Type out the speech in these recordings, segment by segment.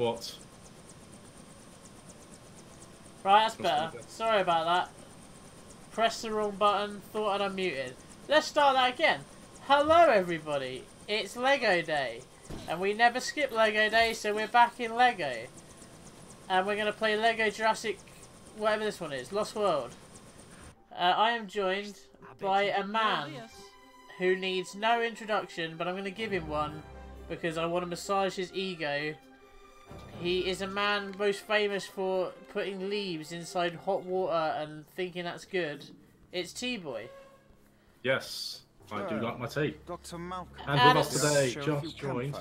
What? Right, that's better. Sorry about that. Press the wrong button, thought I'd unmuted. Let's start that again. Hello everybody, it's Lego Day. And we never skip Lego Day, so we're back in Lego. And we're going to play Lego Jurassic, whatever this one is, Lost World. I am joined by a man who needs no introduction, but I'm going to give him one because I want to massage his ego. He is a man most famous for putting leaves inside hot water and thinking that's good. It's T-Boy. Yes, I do like my tea. Dr. Malcolm. And with us today, just joined.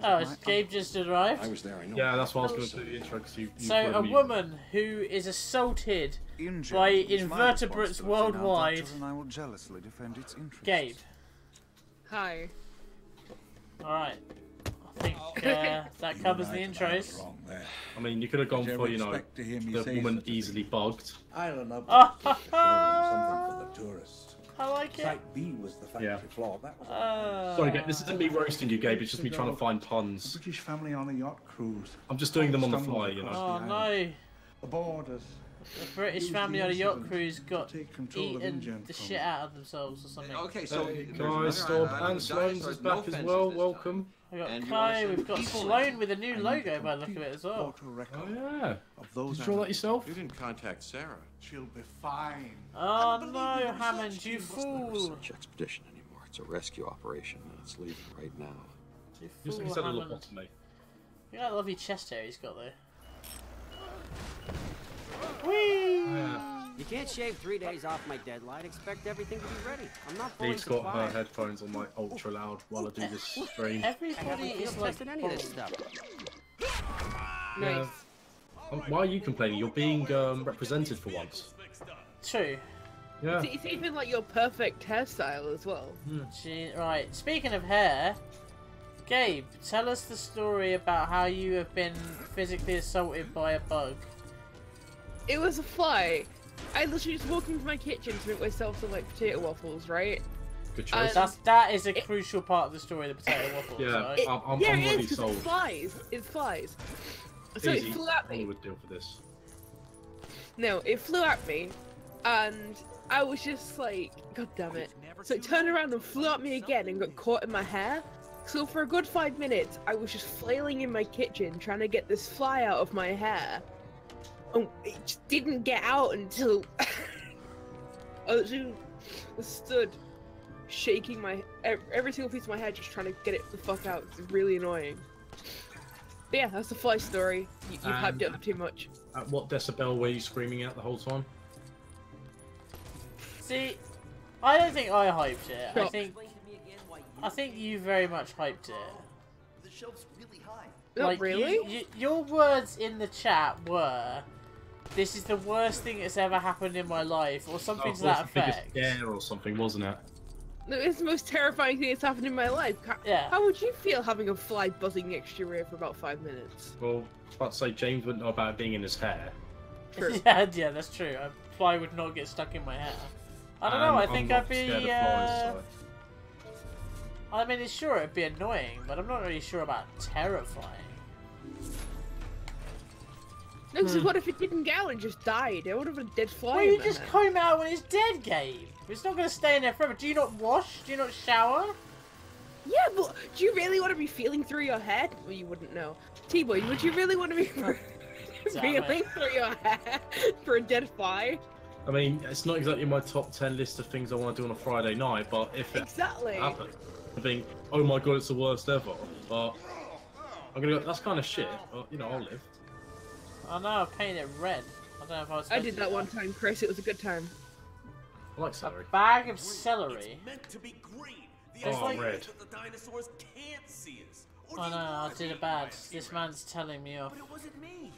Oh, Gabe just arrived? I was there, I know. Yeah, that's why I was going to do the intro. So, a woman who is assaulted by invertebrates worldwide. Gabe. Hi. Alright. I think that covers the intros. I mean, you could have gone for, you know, the woman easily bugged. Island up Oh, something for the tourists. I like it. Site B was the factory floor. That was Sorry, Gabe, this isn't me roasting you, Gabe. It's just me trying to find puns. British family on a yacht cruise. I'm just doing them on the fly, you know. Oh no. The borders. The British family on a yacht cruise got eaten the shit out of themselves or something. Okay, so Guys, stop. And Sloane's is back as well. Welcome. We've got Kai, we've got Sloane with a new logo by the look of it as well. Oh yeah. Did you draw that yourself? You didn't contact Sarah. She'll be fine. Oh no, Hammond, you fool! Search expedition anymore. It's a rescue operation, and it's leaving right now. You Just fool, like a little Hammond. lobotomy. Look at that lovely chest hair he's got there. Whee! Yeah. You can't shave 3 days off my deadline. Expect everything to be ready. I'm not fully Dave's got her headphones on like ultra loud while I do this stream. Everybody is like any of this stuff. Yeah. Why are you complaining? You're being represented for once. true. Yeah. It's even like your perfect hairstyle as well. Right, speaking of hair, Gabe, tell us the story about how you have been physically assaulted by a bug. It was a fly. I literally just walked into my kitchen to make myself some like potato waffles, right? Good choice. That is a crucial part of the story, the potato waffles. Yeah. Right? I'm yeah, it already is, 'cause sold. it flies. It flies. So Easy. it flew at me. Hollywood deal for this. No, it flew at me, and I was just like, God damn it. So it turned around and flew at me again and got caught in my hair. So for a good 5 minutes, I was just flailing in my kitchen trying to get this fly out of my hair. And it just didn't get out until I literally stood shaking every single piece of my hair, just trying to get it the fuck out. It's really annoying. But yeah, that's the fly story. You've hyped it up too much. At what decibel were you screaming at the whole time? See, I don't think I hyped it. Stop. I think you very much hyped it. The shelf's really high. Not really? Your words in the chat were, "This is the worst thing that's ever happened in my life," or something to that effect. Yeah, or something, wasn't it? No, it's the most terrifying thing that's happened in my life. Yeah. How would you feel having a fly buzzing next to your ear for about 5 minutes? Well, I was about to say James wouldn't know about it being in his hair. True. yeah, that's true. A fly would not get stuck in my hair. I don't know. I think I'd be. Scared of flies, so. I mean, it's sure it'd be annoying, but I'm not really sure about terrifying. No, because what if it didn't get out and just died? It would have been a dead fly. Well, in you my just hair. comb it out when it's dead, Gabe. It's not going to stay in there forever. Do you not wash? Do you not shower? Yeah, but do you really want to be feeling through your head? Well, you wouldn't know. T-Boy, would you really want to be feeling through your hair for a dead fly? I mean, it's not exactly my top 10 list of things I want to do on a Friday night, but if it happens, I think, oh my god, it's the worst ever. But I'm gonna go, that's kind of shit, but you know, I'll live. I know, I painted it red. I don't know if I was I did that one time, Chris. It was a good time. I like celery. A bag of celery? It's meant to be green. The Oh, idea red. is that the dinosaurs can't see us. Or I do know, you I want to did be it bad. right This here? man's telling me off. But it wasn't me.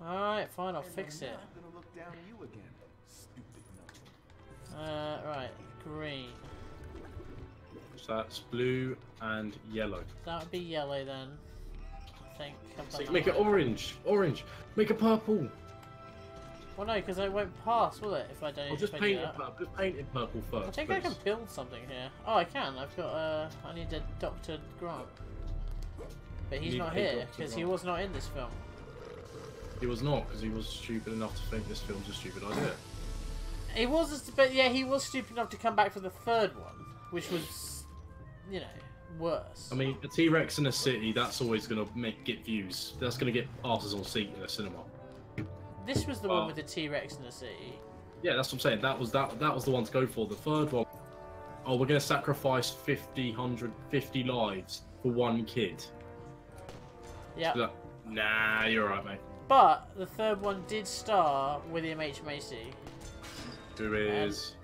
Alright, fine, I'll fix it. I'm gonna look down at you again. Stupid number. Right, green. So that's blue and yellow. That would be yellow then. I think. I've done So that make it right. orange. Orange. Make it purple. Well, no, because it won't pass, will it? If I don't. I'll just if I do paint it that. purple. Just paint it purple first. I think I please. can build something here. Oh, I can. I've got. I need a Dr. Grant. But he's not here because he was not in this film. He was not, because he was stupid enough to think this film's a stupid idea. He was, but yeah, he was stupid enough to come back for the third one, which was, you know, worse. I mean, a T-Rex in a city, that's always going to get views. That's going to get asses on seat in a cinema. This was the one with the T-Rex in the city. Yeah, that's what I'm saying. That was the one to go for. The third one, oh, we're going to sacrifice 50 lives for one kid. Yeah. So nah, you're right, mate. But the third one did star William H. Macy. Who is?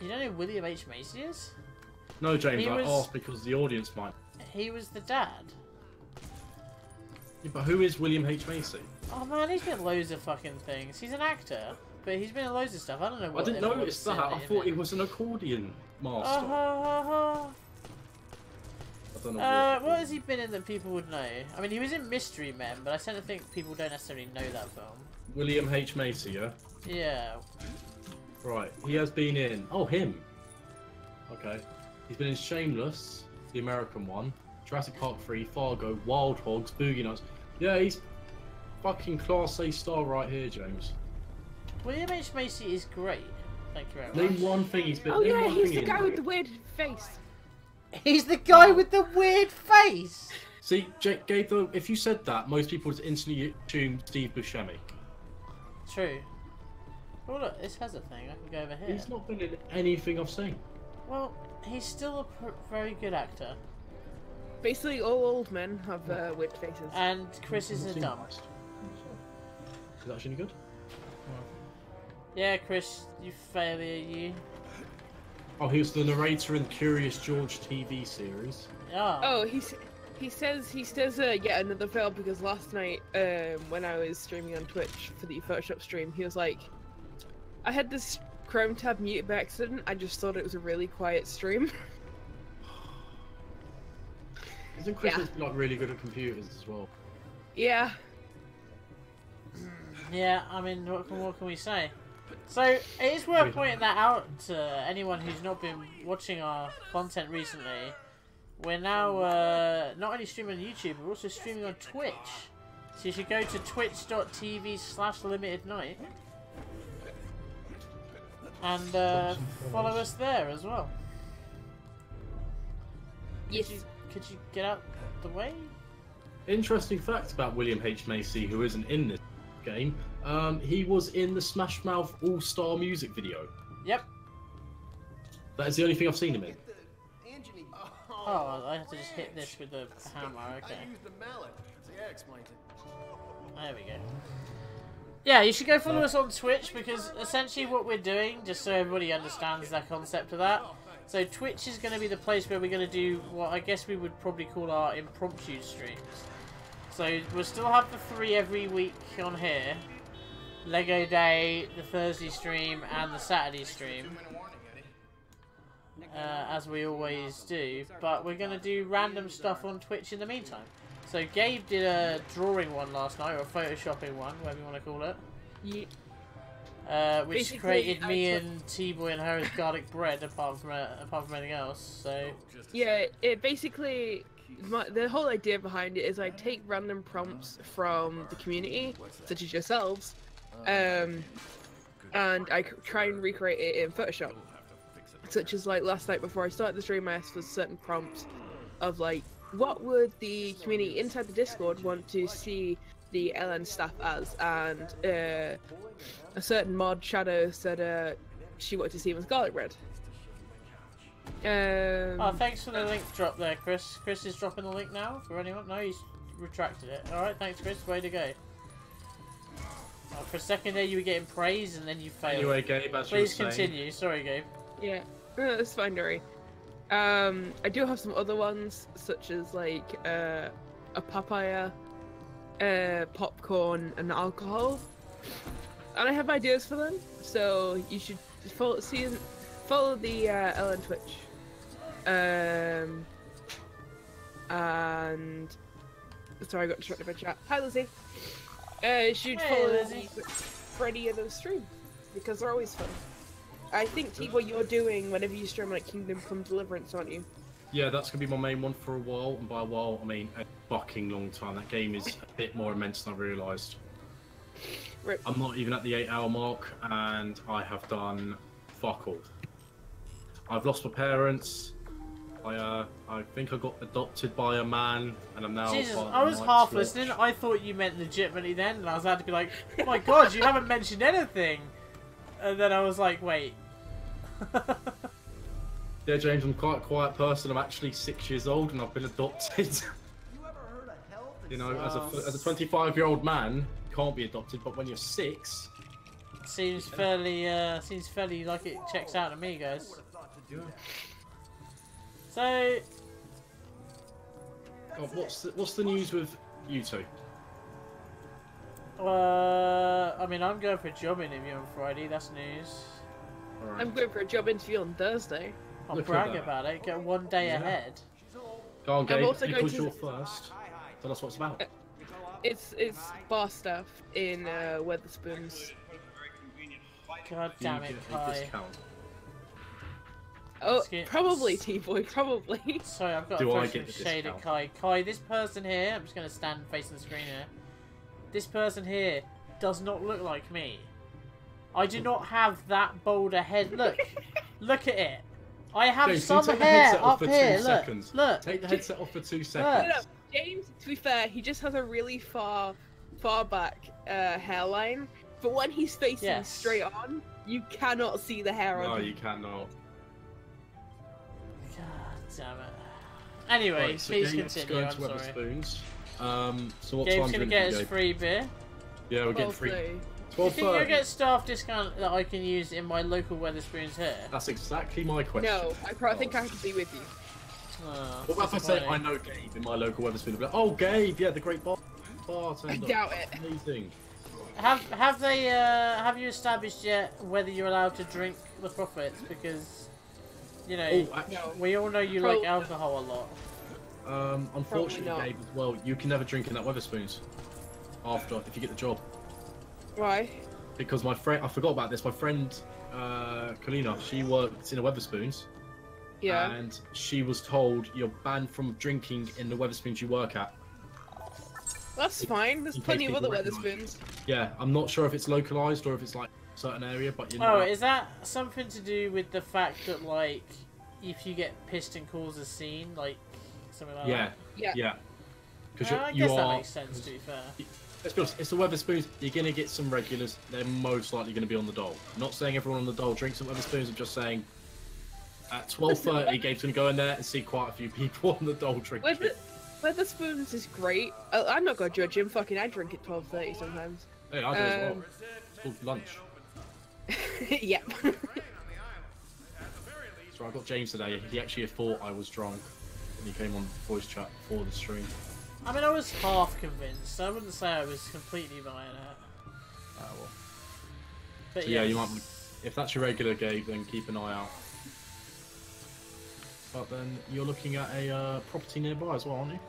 You don't know who William H. Macy is? No, James, I asked because the audience might. He was the dad. Yeah, but who is William H. Macy? Oh man, he's been in loads of fucking things. He's an actor, but he's been in loads of stuff. I don't know what. I didn't notice that. I thought he was an accordion master. I don't know what has he been in that people would know? I mean, he was in Mystery Men, but I tend to think people don't necessarily know that film. William H. Macy, yeah? Yeah. Right, he has been in... Oh, him! Okay. He's been in Shameless, the American one, Jurassic Park 3, Fargo, Wild Hogs, Boogie Nights. Yeah, he's fucking Class A star right here, James. William H. Macy is great. Thank you very much. Name one thing he's been... Oh yeah, he's the guy with the weird face. He's the guy with the weird face! See, Gabe, though, if you said that, most people would instantly assume Steve Buscemi. True. Oh look, this has a thing. I can go over here. He's not been in anything I've seen. Well, he's still a very good actor. Basically, all old men have weird faces. And Chris is a dumb. Is that actually any good? Yeah, Chris, you failure, you. Oh, he was the narrator in Curious George TV series. Yeah. Oh, he says yet another fail because last night when I was streaming on Twitch for the Photoshop stream, he was like, I had this Chrome tab muted by accident. I just thought it was a really quiet stream. Isn't Chris like really good at computers as well? Yeah. Yeah, I mean, what can we say? So, it is worth pointing that out to anyone who's not been watching our content recently. We're now not only streaming on YouTube, but also streaming on Twitch. So you should go to twitch.tv/LimitedNight and follow us there as well. Yes. Could you get out the way? Interesting fact about William H. Macy, who isn't in this game. He was in the Smash Mouth All-Star music video. Yep. That is the only thing I've seen him in. Oh, I have to just hit this with the hammer, okay. I used the mallet. So yeah, explained it. There we go. Yeah, you should go follow us on Twitch because essentially what we're doing, just so everybody understands the concept of that. So Twitch is going to be the place where we're going to do what I guess we would probably call our impromptu streams. So we'll still have the 3 every week on here. Lego Day, the Thursday stream, and the Saturday stream. As we always do. But we're going to do random stuff on Twitch in the meantime. So Gabe did a drawing one last night, or a photoshopping one, whatever you want to call it. Yeah. Which Basically, created me and T-Boy and Harry's garlic bread, apart from anything else. So Yeah, it basically... the whole idea behind it is I take random prompts from the community, such as yourselves, and I try and recreate it in Photoshop. Such as like last night before I started the stream, I asked for certain prompts of like, what would the community inside the Discord want to see the LN staff as? And a certain mod, Shadow, said she wanted to see him as garlic bread. Oh, thanks for the link drop there, Chris. Chris is dropping the link now for anyone. No, he's retracted it. Alright, thanks, Chris. Way to go. Oh, for a second there, you were getting praise and then you failed. Anyway, Gabe, as please you were continue. Sorry, Gabe. Yeah, that's fine, Dory. I do have some other ones, such as like a papaya, popcorn, and alcohol, and I have ideas for them. So you should follow the LN Twitch. And sorry, I got distracted by chat. Hi, Lizzie. You should follow Lizzie for any of those streams because they're always fun. I think, T, what you're doing whenever you stream like Kingdom Come Deliverance, aren't you? Yeah, that's going to be my main one for a while, and by a while, I mean a fucking long time. That game is a bit more immense than I realised. Rip. I'm not even at the 8-hour mark, and I have done fuck all. I've lost my parents. I think I got adopted by a man, and I'm now... Jesus, I was half listening. I thought you meant legitimately then, and I was about to be like, oh my god, you haven't mentioned anything! And then I was like, wait. Yeah, James, I'm quite a quiet person. I'm actually 6 years old, and I've been adopted. You know, as a 25-year-old man, you can't be adopted, but when you're 6... Seems fairly like it checks out to me, guys. Yeah. So... God, what's the news with you two? I mean, I'm going for a job interview on Friday, that's news. Right. I'm going for a job interview on Thursday. I'll Look at brag that. about it, get one day ahead. Go on, Gabe, also going because to- you're first. Tell us what it's about. It's bar stuff in Weatherspoons. God Do you damn it, get a Kai. discount? Oh, Excuse- probably T-boy, probably. Sorry, I've got Do a I brush get of the shade at discount? Kai. Kai, this person here, I'm just going to stand facing the screen here. This person here does not look like me. I do not have that bold a head. Look. Look at it. I have James, some take the hair headset off up for 2 here. Look. seconds. Look. Take the headset off for 2 No, seconds. no, James, to be fair, he just has a really far back hairline. But when he's facing Yes. straight on, you cannot see the hair No, on him. you cannot. God damn it. Anyway, Right, so please Gabe's continue. going I'm to sorry. Weatherspoons. So what Gabe's time going to do get you his free beer. Yeah, we're getting free. 12:30. Do you think you'll 12:30. get staff discount that I can use in my local Weatherspoons here? That's exactly my question. No, I think I have to be with you. Oh, What about if I say disappointing. I know Gabe in my local Weatherspoon? I'll be like, oh, Gabe, yeah, the great bartender. I doubt it. Amazing. Have you established yet whether you're allowed to drink the profits? Because, you know, Oh, actually, we all know you Pro- like alcohol a lot. unfortunately, not. Gabe, as well, you can never drink in that Weatherspoons after if you get the job. Why? Because my friend, I forgot about this. My friend, Kalina, she worked in a Weatherspoons. Yeah. And she was told you're banned from drinking in the Weatherspoons you work at. That's fine. There's in case plenty of people other recognise Weatherspoons. Yeah, I'm not sure if it's localized or if it's like a certain area, but you Oh, know. is that something to do with the fact that, like, if you get pissed and cause a scene, like, something like Yeah, that? Yeah. Because I you guess that are. makes sense, to be fair. Let's be honest, it's the Weatherspoons. You're gonna get some regulars. They're most likely gonna be on the dole. I'm not saying everyone on the dole drinks at Weatherspoons. I'm just saying at 12:30, Gabe's gonna go in there and see quite a few people on the dole drinking. Weatherspoons is great. I'm not gonna judge him. Fucking, I drink at 12:30 sometimes. Hey, I do as well. It's called lunch. Yeah. So I got James today. He actually thought I was drunk, and he came on voice chat before the stream. I mean, I was half convinced. I wouldn't say I was completely buying it. Ah, well. But So yeah, you might. If that's your regular Gabe, then keep an eye out. But then you're looking at a property nearby as well, aren't you?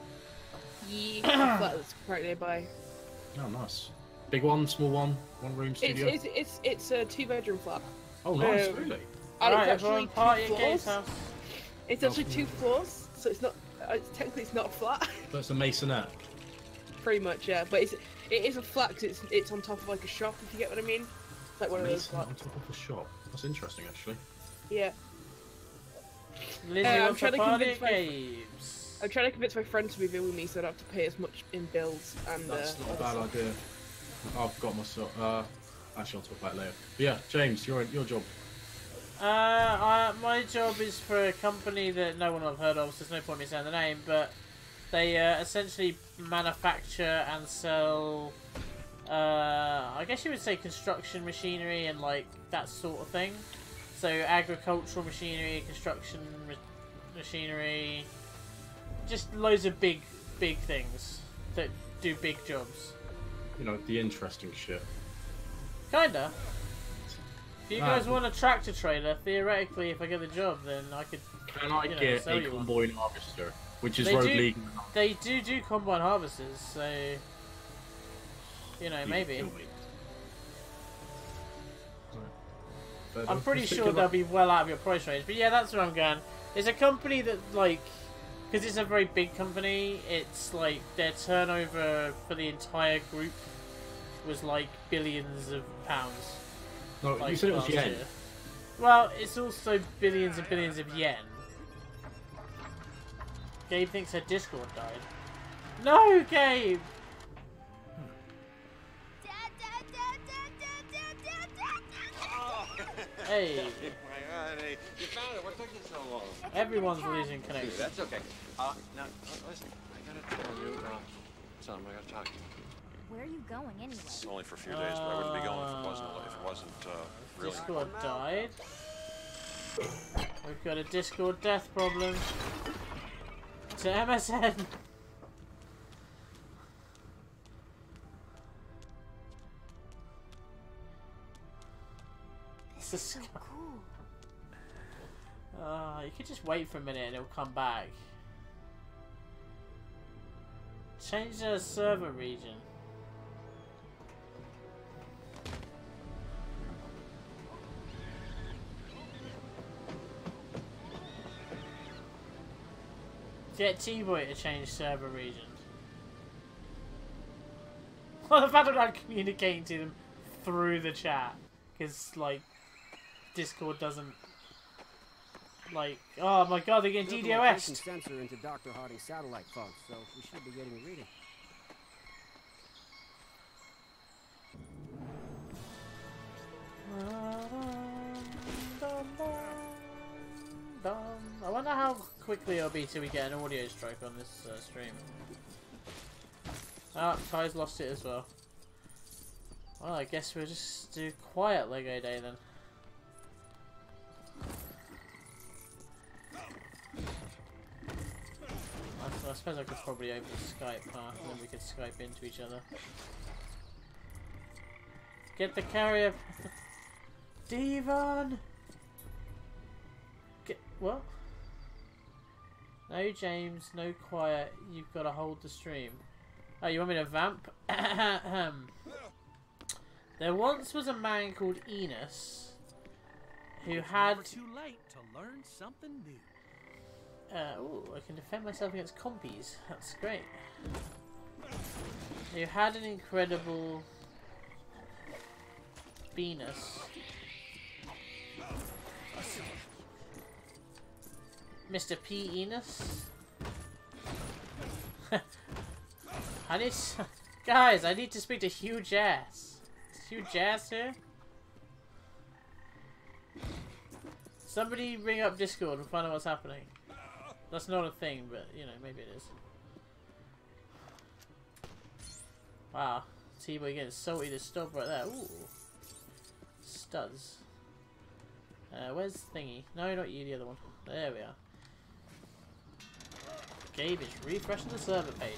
Yeah. Flat that's right nearby. Oh, nice. Big one, small one, one room studio. It's a 2-bedroom flat. Oh, nice, um, really? And Alright, it's everyone, actually party 2 at Gabe's floors. house. It's actually 2 floors, so it's not. Technically, it's not a flat. So it's a masonette. Pretty much, yeah. But it is a flat 'cause it's on top of like a shop. If you get what I mean. It's like one of those Masonette on flats. top of a shop. That's interesting, actually. Yeah. Lizzie I'm wants trying to to party convince at my- Gabe's. I'm trying to convince my friend to move in with me so I don't have to pay as much in bills and. That's not a other bad stuff. idea. I've got myself. Actually, I'll talk about it later. But yeah, James, your job. My job is for a company that no one I've heard of, so there's no point in me saying the name, but they essentially manufacture and sell, I guess you would say construction machinery and like that sort of thing. So agricultural machinery, construction machinery, just loads of big things that do big jobs. You know, the interesting shit. Kinda. If you guys want a tractor trailer, theoretically, if I get the job, then I could. Can I You know, get sell a you one. combine harvester, which is They road do- legal? They do combine harvesters, so you know maybe. I'm pretty sure they'll be well out of your price range. But yeah, that's where I'm going. It's a company that, like, because it's a very big company, it's like their turnover for the entire group was like billions of pounds. No, like, you said it was yen. Year. Well, it's also billions and billions of yen. Gabe thinks her Discord died. No, Gabe! Hey. You found it. What took you so long? Everyone's losing connection. Dude, that's okay. Now, listen. I gotta tell you, something. I gotta talk to you. Where are you going anyway? It's only for a few days, but I wouldn't be going if it wasn't really. Discord died. We've got a Discord death problem. To MSN. This is so cool. You could just wait for a minute and it'll come back. Change the server region. Get T-Boy to change server region. Well, the fact that I'm communicating to them through the chat. Because, like, Discord doesn't... Like, oh my god, they're getting DDoS. Sensor into Dr. Hardy's satellite phone, so we should be getting a reading. I wonder how quickly it'll be till we get an audio strike on this stream. Ah, Kai's lost it as well. Well, I guess we'll just do quiet Lego Day then. I suppose I could probably open Skype, and then we could Skype into each other. Get the carrier. Devon! Get what? No, James, no quiet. You've got to hold the stream. Oh, you want me to vamp? There once was a man called Enos who had. Never too late to learn something new. Oh, I can defend myself against compies. That's great. Who had an incredible Venus. Mr. P. Enos? I need to... Guys, I need to speak to Huge Ass. Is Huge Ass here? Somebody ring up Discord and find out what's happening. That's not a thing, but, you know, maybe it is. Wow. T-Boy getting salty to stop right there. Ooh. Studs. Where's Thingy? No, not you, the other one. There we are. Gabe is refreshing the server page.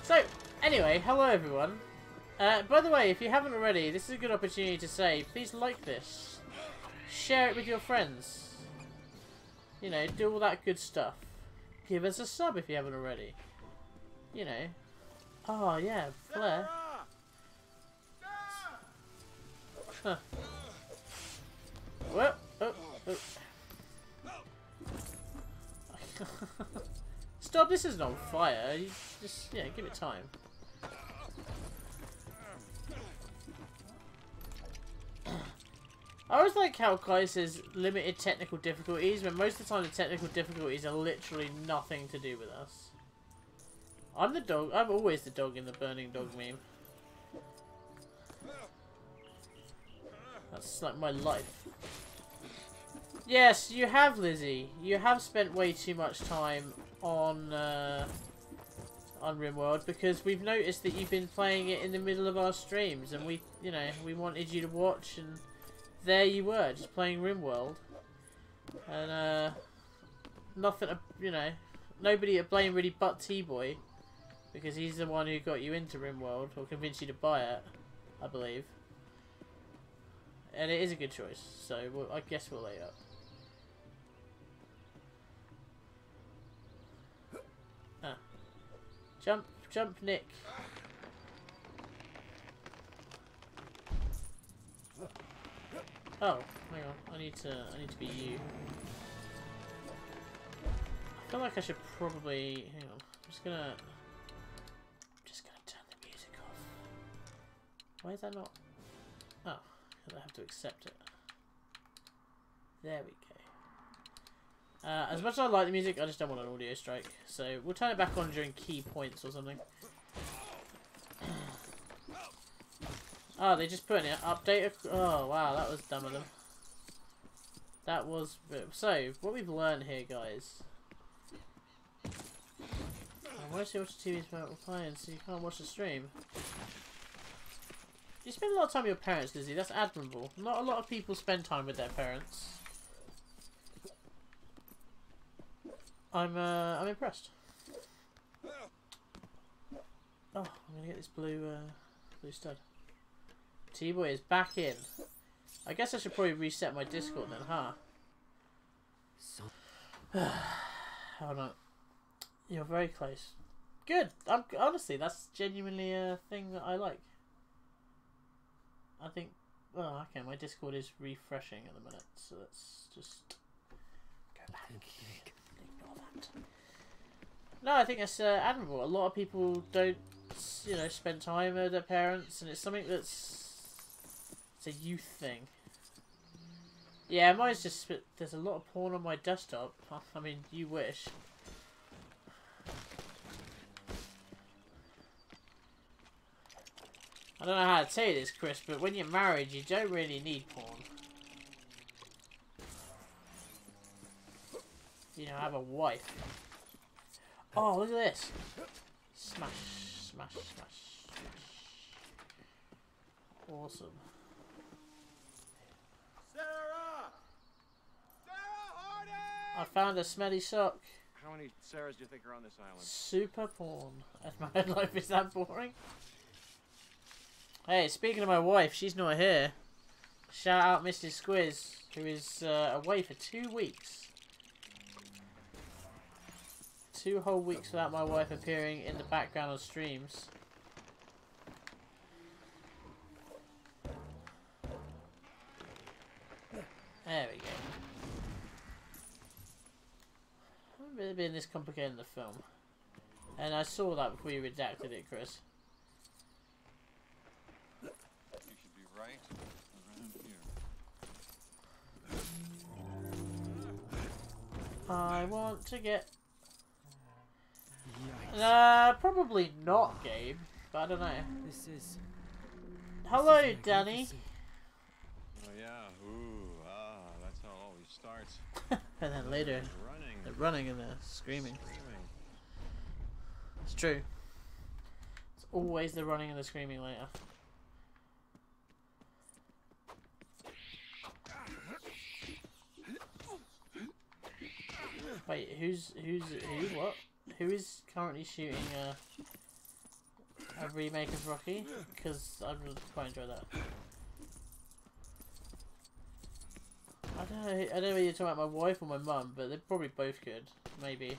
So, anyway, hello everyone. By the way, if you haven't already, this is a good opportunity to say, please like this. Share it with your friends. You know, do all that good stuff. Give us a sub if you haven't already. You know. Oh, yeah, Flair. Huh. Whoa, oh, oh. Stop, this isn't on fire. You just, yeah, give it time. I always like how Kai says limited technical difficulties, when most of the time the technical difficulties are literally nothing to do with us. I'm the dog. I'm always the dog in the burning dog meme. That's like my life. Yes, you have, Lizzie. You have spent way too much time on RimWorld because we've noticed that you've been playing it in the middle of our streams, and we, you know, we wanted you to watch, and there you were, just playing RimWorld, and nothing, you know, nobody to blame really but T-Boy, because he's the one who got you into RimWorld or convinced you to buy it, I believe, and it is a good choice. So I guess we'll lay it up. Jump, jump, Nick. Oh, hang on. I need to be you. I feel like I should probably... Hang on. I'm just gonna turn the music off. Why is that not... Oh, because I have to accept it. There we go. As much as I like the music, I just don't want an audio strike. So we'll turn it back on during key points or something. Oh, they just put in an update. Oh, wow, that was dumb of them. That was... So, what we've learned here, guys... Why do you watch the TV about replying so you can't watch the stream? You spend a lot of time with your parents, Lizzie. That's admirable. Not a lot of people spend time with their parents. I'm impressed. Oh, I'm gonna get this blue stud. T-Boy is back in. I guess I should probably reset my Discord then, huh? Hold on. You're very close. Good. Honestly, that's genuinely a thing that I like. I think... Oh, okay. My Discord is refreshing at the minute, so let's just go back. Ignore that. No, I think that's admirable. A lot of people don't, you know, spend time with their parents, and it's something that's... It's a youth thing. Yeah, mine's just... There's a lot of porn on my desktop. I mean, you wish. I don't know how to tell you this, Chris, but when you're married, you don't really need porn. You know, have a wife. Oh, look at this. Smash, smash, smash, smash. Awesome. Sarah! Sarah Hardy! I found a smelly sock. How many Sarahs do you think are on this island? Super porn. And my life is that boring? Hey, speaking of my wife, she's not here. Shout out Mrs. Squiz, who is away for 2 weeks. 2 whole weeks without my wife appearing in the background of streams. There we go. I haven't really been this complicated in the film. And I saw that before you redacted it, Chris. Right around here. I want to get... probably not, Gabe. But I don't know. This is... Hello, Danny. Oh yeah, that's how it always starts. And then later, they're running and they're screaming. It's true. It's always the running and the screaming later. Wait, what? Who is currently shooting a remake of Rocky? Because I would quite enjoy that. I don't know whether you're talking about my wife or my mum, but they probably both could, maybe.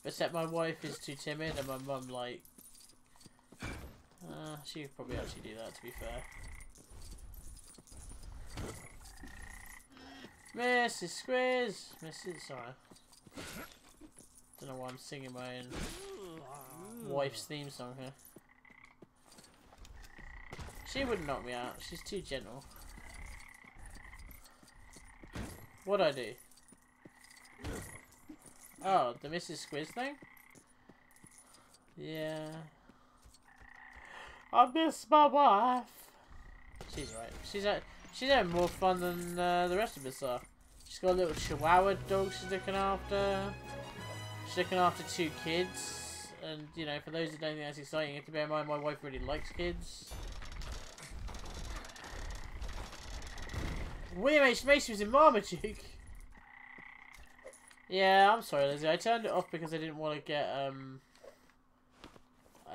Except my wife is too timid and my mum, like... she could probably actually do that, to be fair. Mrs. Squiz! Sorry. Don't know why I'm singing my own wife's theme song here. She wouldn't knock me out, she's too gentle. What'd I do? Oh, the Mrs. Squiz thing? Yeah. I miss my wife. She's right. She's having more fun than the rest of us are. She's got a little Chihuahua dog she's looking after. She's looking after 2 kids. And, you know, for those who don't think that's exciting, you have to bear in mind my wife really likes kids. William H. Macy was in Marmaduke. Yeah, I'm sorry, Lizzie. I turned it off because I didn't want to get, I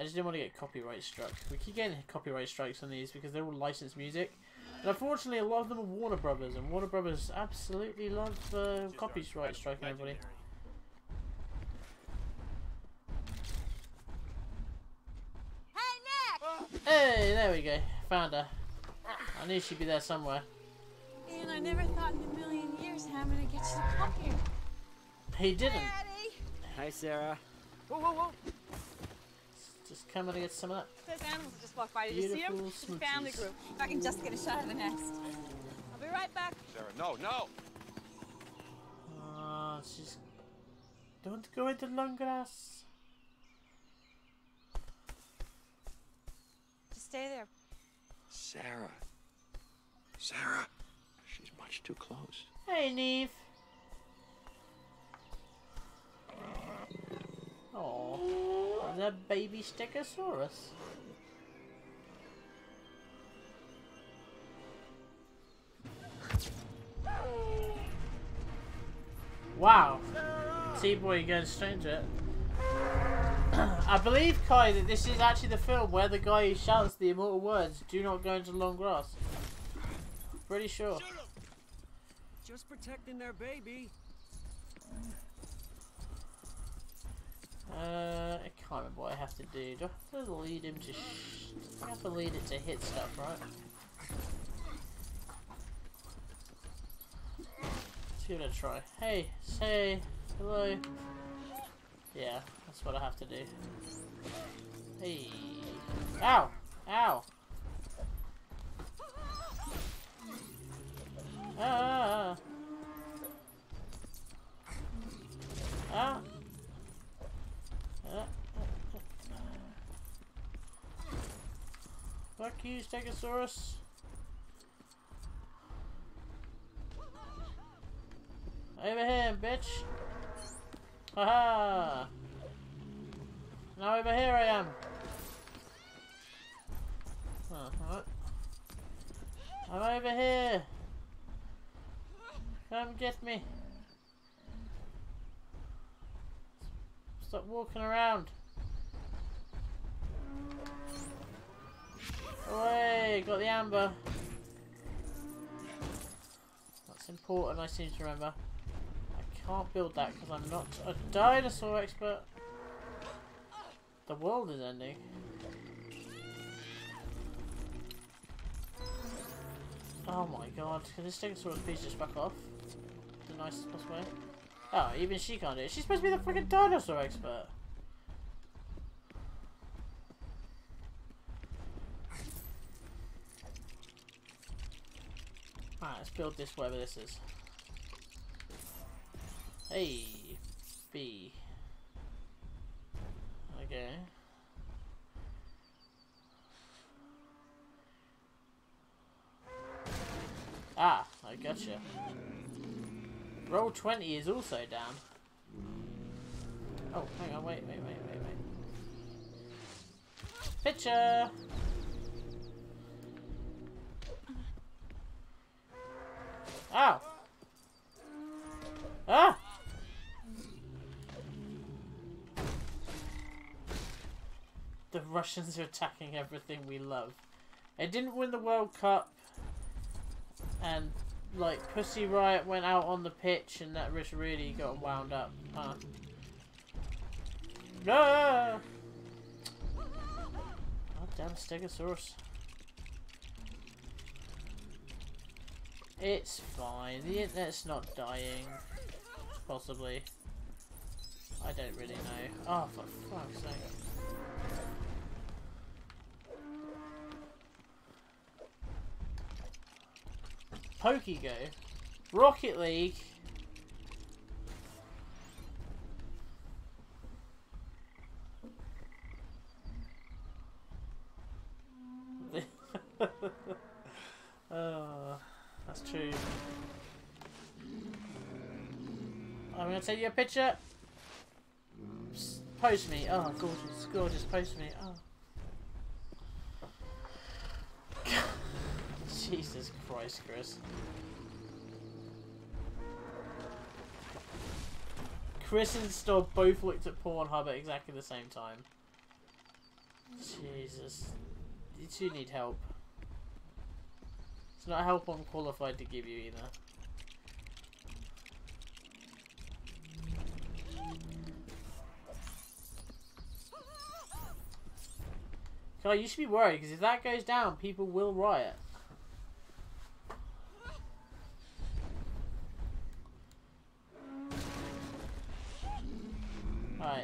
just didn't want to get copyright struck. We keep getting copyright strikes on these because they're all licensed music. And unfortunately, a lot of them are Warner Brothers, and Warner Brothers absolutely love copyright striking everybody. Hey, Nick! Hey, there we go. Found her. I knew she'd be there somewhere. And I never thought in a million years I'm gonna get you to come here. He didn't. Daddy. Hi, Sarah. Whoa, whoa, whoa. Just coming to get some of that. Those animals that just walked by. Did you see them? Beautiful It's a family smoochies. group. If I can just get a shot of the nest. I'll be right back. Sarah, no, no. She's... Don't go into long grass. Just stay there. Sarah. Sarah. She's much too close. Hey, Neve. Oh, the baby Stegosaurus. Wow. T-Boy Against Stranger. I believe, Kai, that this is actually the film where the guy who shouts the immortal words, "Do not go into long grass." Pretty sure. Just protecting their baby. I can't remember what I have to do. Do I have to lead him to I have to lead it to hit stuff, right? Let's give it a try. Hey, say hello. Yeah, that's what I have to do. Hey. Ow! Ow! Ah! Ah! Fuck you, Stegosaurus. Over here, bitch. Haha. Now over here I am. What? I'm over here. Come get me. Stop walking around. Away, got the amber. That's important, I seem to remember. I can't build that because I'm not a dinosaur expert. The world is ending. Oh my god, can this Stegosaurus piece just back off? The nicest possible way. Oh, even she can't do it. She's supposed to be the freaking dinosaur expert. Alright, let's build this wherever this is. Hey, B. Okay. Ah, I gotcha. Roll 20 is also down. Oh, hang on, wait. Picture! Ow! Ah! The Russians are attacking everything we love. They didn't win the World Cup, and like Pussy Riot went out on the pitch, and that really got wound up. Huh? No! Oh damn, Stegosaurus. It's fine. The internet's not dying. Possibly. I don't really know. Oh, for fuck's sake. Pokego. Rocket League. Oh, that's true. I'm gonna take you a picture. Post me. Oh, gorgeous, gorgeous. Post me. Oh. Jesus Christ, Chris. Chris and Stob both looked at Pornhub at exactly the same time. Jesus. You two need help. It's not help I'm qualified to give you either. God, you should be worried, because if that goes down, people will riot.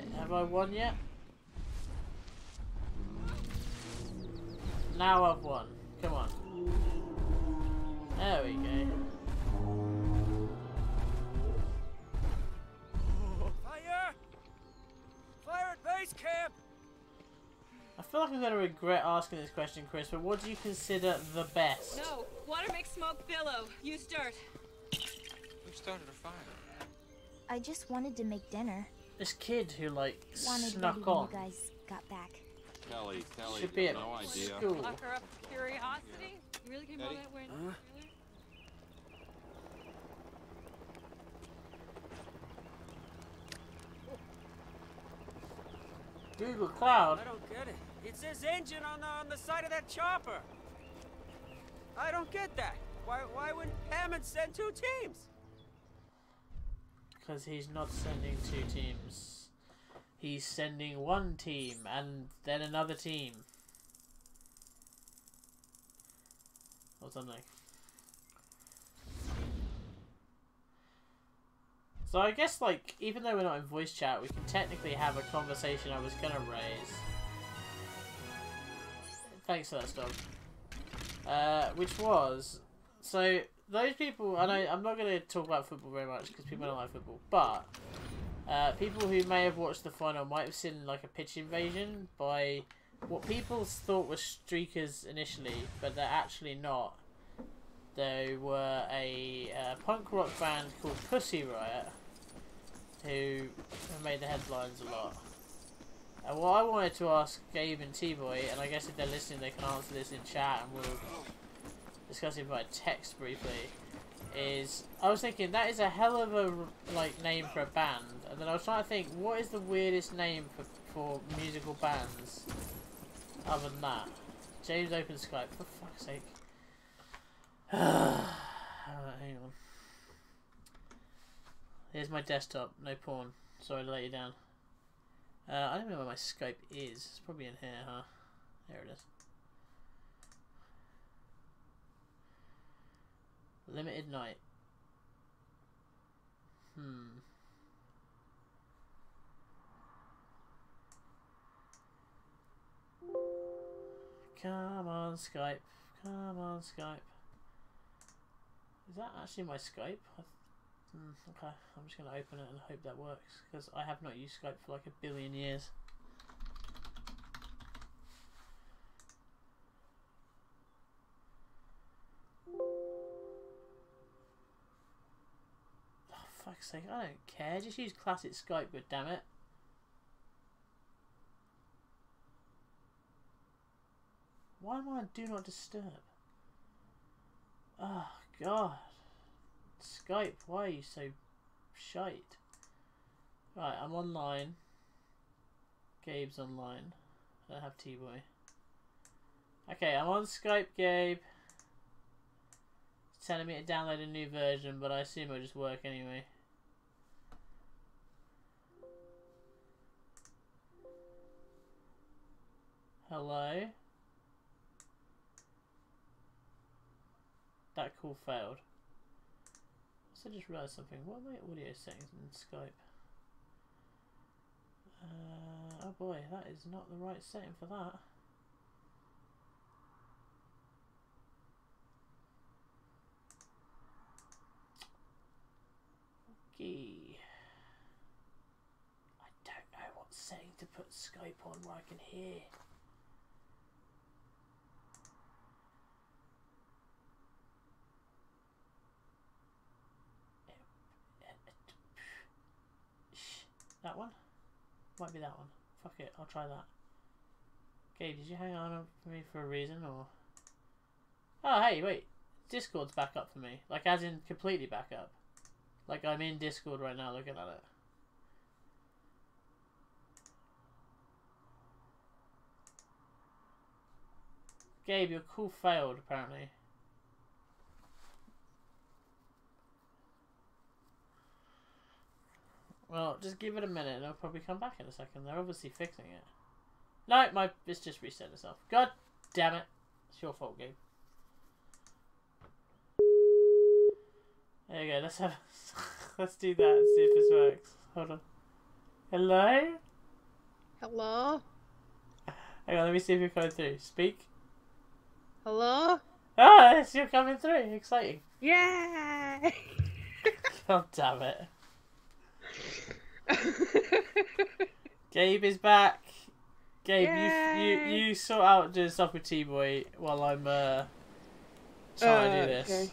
Alright, have I won yet? Now I've won. Come on. There we go. Fire! Fire at base camp! I feel like I'm going to regret asking this question, Chris, but what do you consider the best? No, water makes smoke billow. You start. Who started a fire? I just wanted to make dinner. This kid who, like, Wanted snuck ready when on. you guys got back. Kelly, Should be at no idea. school. Lock her up for curiosity. You really came all Eddie? that way? Google Cloud. I don't get it. It says engine on the side of that chopper. I don't get that. Why wouldn't Hammond send 2 teams? Because he's not sending 2 teams. He's sending 1 team and then another team. Or something. So I guess, like, even though we're not in voice chat, we can technically have a conversation I was gonna raise. Thanks for that stuff. Which was, so those people, and I'm not going to talk about football very much because people don't like football, but people who may have watched the final might have seen like a pitch invasion by what people thought were streakers initially, but they're actually not. They were a punk rock band called Pussy Riot, who have made the headlines a lot. And what I wanted to ask Gabe and T-Boy, and I guess if they're listening they can answer this in chat and we'll discuss it by text briefly, is I was thinking that is a hell of a like name for a band, and then I was trying to think what is the weirdest name for musical bands other than that. James open Skype, for fuck's sake. Hang on. Here's my desktop, no porn. Sorry to let you down. I don't know where my Skype is. It's probably in here, huh? There it is. Limited Night. Come on, Skype. Come on, Skype. Is that actually my Skype? Okay, I'm just going to open it and hope that works, because I have not used Skype for like 1 billion years. Oh, fuck's sake, I don't care, just use classic Skype, but damn it. Why am I on Do Not Disturb? Oh, God. Skype, why are you so shite? Right, I'm online. Gabe's online. I don't have T-Boy. Okay, I'm on Skype, Gabe. It's telling me to download a new version, but I assume it'll just work anyway. Hello? That call failed. So I just realised something. What are my audio settings in Skype? Oh boy, that is not the right setting for that. Okay. I don't know what setting to put Skype on where I can hear. That one? Might be that one. Fuck it, I'll try that. Okay, did you hang on for me for a reason, or? Oh, hey, wait. Discord's back up for me. Like, as in, completely back up. Like, I'm in Discord right now looking at it. Gabe, your call failed, apparently. Well, just give it a minute and I'll probably come back in a second. They're obviously fixing it. No, it's just reset itself. God damn it. It's your fault, Gabe. There you go, let's do that and see if this works. Hold on. Hello? Hello? Hang on, let me see if you're coming through. Speak. Hello? Oh, yes, you're coming through. Exciting. Yay! God damn it. Gabe is back. Gabe, you sort out doing stuff with T-Boy while I'm trying to do this.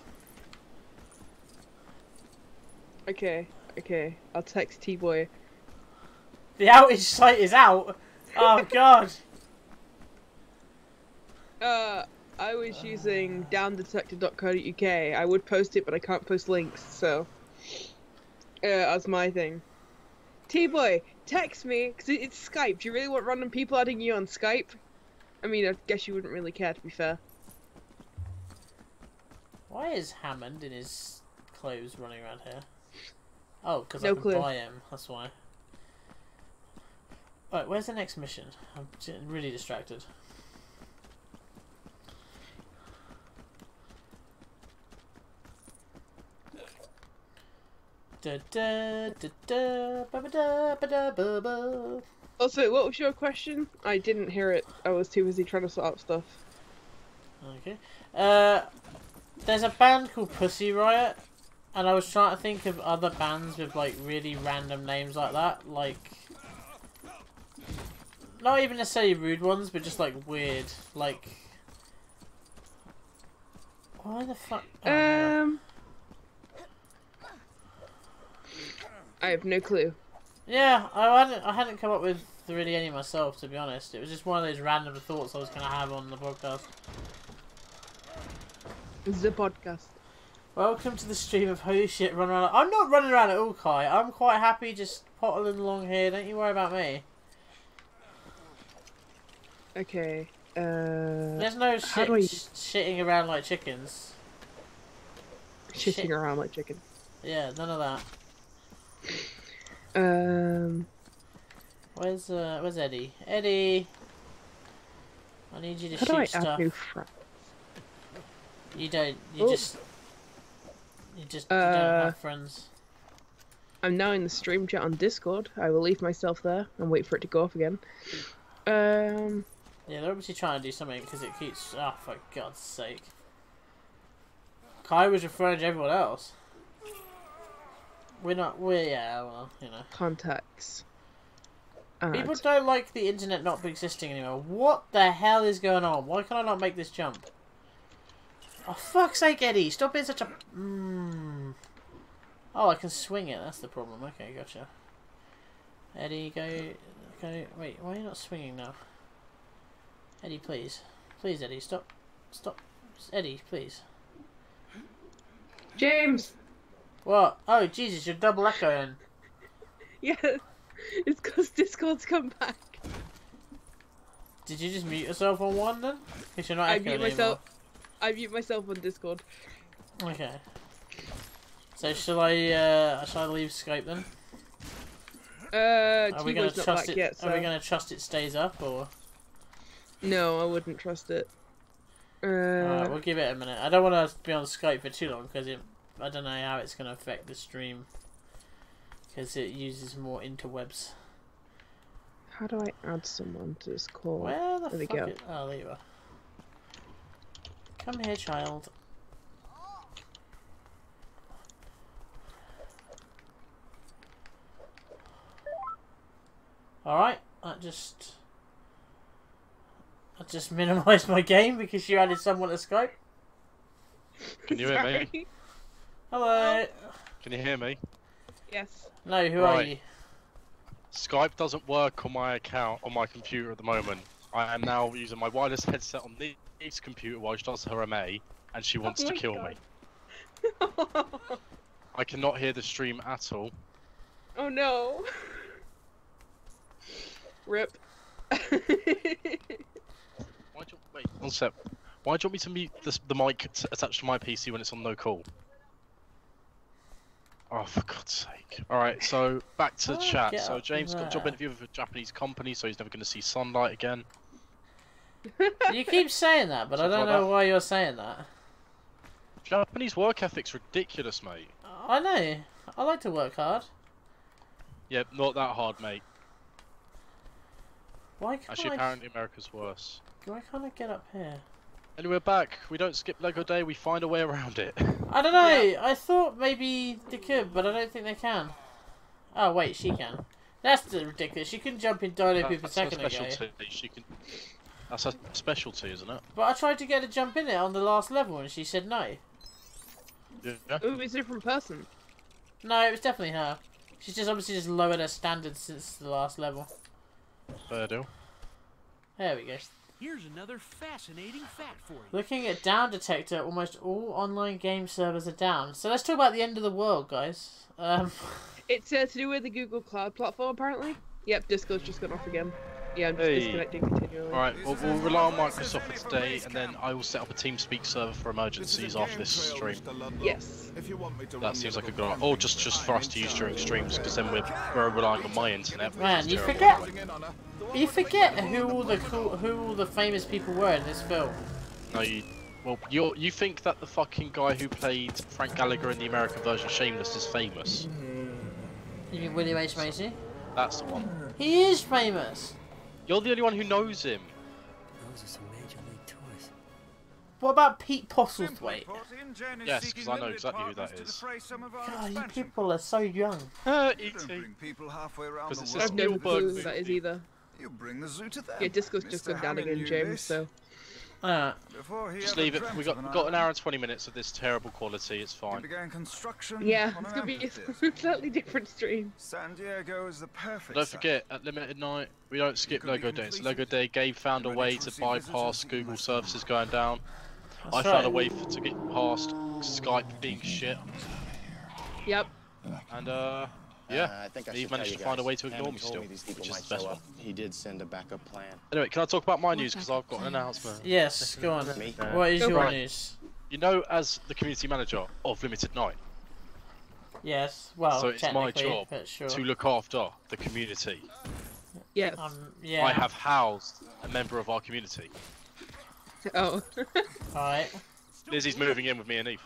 Okay. I'll text T-Boy. The outage site is out. Oh god. I was using downdetective.co.uk. I would post it, but I can't post links, so that's my thing. T-Boy, text me, because it's Skype. Do you really want random people adding you on Skype? I mean, I guess you wouldn't really care, to be fair. Why is Hammond in his clothes running around here? Oh, because No I can clue. buy him, that's why. Right, where's the next mission? I'm really distracted. Also, what was your question? I didn't hear it. I was too busy trying to sort out stuff. Okay. There's a band called Pussy Riot, and I was trying to think of other bands with like really random names like that, like not even necessarily rude ones, but just like weird, like why the fuck? Oh, I have no clue. yeah, I hadn't come up with really any myself, to be honest. It was just one of those random thoughts I was gonna have on the podcast. The podcast. Welcome to the stream of holy shit run around. I'm not running around at all, Kai. I'm quite happy just pottling along here. Don't you worry about me. Okay. There's no shitting around like chickens. Shitting around like chicken. Yeah, none of that. Where's Eddie? Eddie, I need you to shoot stuff. You don't. You just you don't have friends. I'm now in the stream chat on Discord. I will leave myself there and wait for it to go off again. Yeah, they're obviously trying to do something because it keeps. Oh, for God's sake! Kai was referring to everyone else. Yeah, well, you know. Contacts. People don't like the internet not existing anymore. What the hell is going on? Why can I not make this jump? Oh, fuck's sake, Eddie! Stop being such a... Oh, I can swing it. That's the problem. Okay, gotcha. Eddie, go... Wait, why are you not swinging now? Eddie, please. Please, Eddie, stop. Stop. Eddie, please. James! What? Oh, Jesus, you're double echoing. Yeah, it's because Discord's come back. Did you just mute yourself on one then? Because you're not echoing anymore. I mute myself on Discord. Okay. So shall I leave Skype then? Are we gonna trust it? Yet, so... Are we gonna trust it stays up or? No, I wouldn't trust it. Alright, we'll give it a minute. I don't want to be on Skype for too long because I don't know how it's gonna affect the stream because it uses more interwebs. How do I add someone to this call? Where the there fuck? Oh, there you are. Come here, child. Alright, I just minimised my game because you added someone to Skype. Can you hear me? Hello. Can you hear me? Yes. No, who are you? Skype doesn't work on my account on my computer at the moment. I am now using my wireless headset on Neve's computer while she does her MA, and she wants to kill me. I cannot hear the stream at all. Oh no. Rip. Wait, one sec. Why do you want me to mute the mic attached to my PC when it's on no call? Oh, for God's sake. Alright, so back to chat. So James got a job interview with a Japanese company, so he's never going to see sunlight again. You keep saying that, but I don't know why you're saying that. Japanese work ethic's ridiculous, mate. I know. I like to work hard. Yeah, not that hard, mate. Why can't Actually, apparently America's worse. Why can't I get up here? Anyway, we're back. We don't skip Lego Day, we find a way around it. I don't know, yeah. I thought maybe they could, but I don't think they can. Oh wait, she can. That's ridiculous. She couldn't jump in Dino Poop a second ago. She can... That's her specialty, isn't it? But I tried to get her to jump in it on the last level and she said no. Yeah. Ooh, it's a different person. No, it was definitely her. She's just obviously just lowered her standards since the last level. Fair deal. There we go. Here's another fascinating fact for you. Looking at down detector, almost all online game servers are down. So let's talk about the end of the world, guys. It's to do with the Google Cloud platform, apparently. Yep, Disco's just gone off again. Yeah, I'm just disconnecting continually. Alright, we'll rely on Microsoft for today, and then I will set up a TeamSpeak server for emergencies after this stream. Yes. That seems like a good idea. Or just for us to use during streams, because then we're relying on my internet. Man, you forget who all the famous people were in this film. No, you think that the fucking guy who played Frank Gallagher in the American version of Shameless is famous? You mean William H. Macy? That's the one. He is famous. You're the only one who knows him. Those are some major league toys. What about Pete Postlethwaite? Yes, because I know exactly who that is. God, you people are so young. E.T. Because it's a I've no clue Spielberg who that is movie. either. You bring the zoo to them. Yeah, Disco's just gone down again, James, so... Just leave it. We got an hour and 20 minutes of this terrible quality. It's fine. Yeah, it's gonna be a slightly different stream. San Diego is the perfect. Don't forget, at Limited Night, we don't skip Lego Day. It's Lego Day. Gabe found a way to bypass Google services going down. I found a way to get past Skype being shit. Yep. And yeah, Eve managed to find a way to ignore me still, which is the best one. He did send a backup plan. Anyway, can I talk about my news, because I've got an announcement. Yes, go on. What is your news? You know, as the community manager of Limited Night. Yes, well, so it's my job sure. to look after the community. Yes. Yeah. I have housed a member of our community. Oh. Alright. Lizzie's moving in with me and Eve.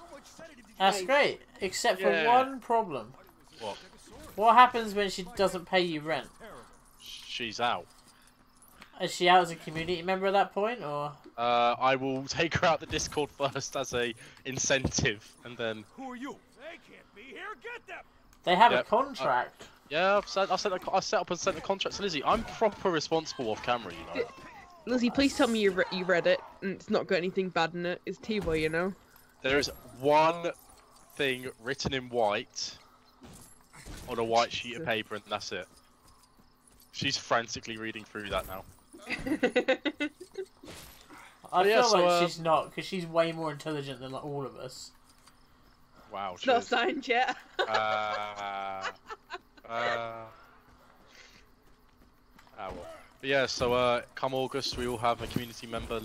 That's great, except for one problem. What? What happens when she doesn't pay you rent? She's out. Is she out as a community member at that point, or? I will take her out the Discord first as a incentive, and then. Who are you? They can't be here. Get them. They have a contract. Yeah, I set up and sent the contract to Lizzie. I'm proper responsible off camera, you know. Lizzie, please tell me you read it and it's not got anything bad in it. It's T-Boy, you know. There is one thing written in white on a white sheet of paper, and that's it. She's frantically reading through that now. I feel like she's not, because she's way more intelligent than like, all of us. Wow. It's not signed yet. Well. But yeah, so come August, we will have a community member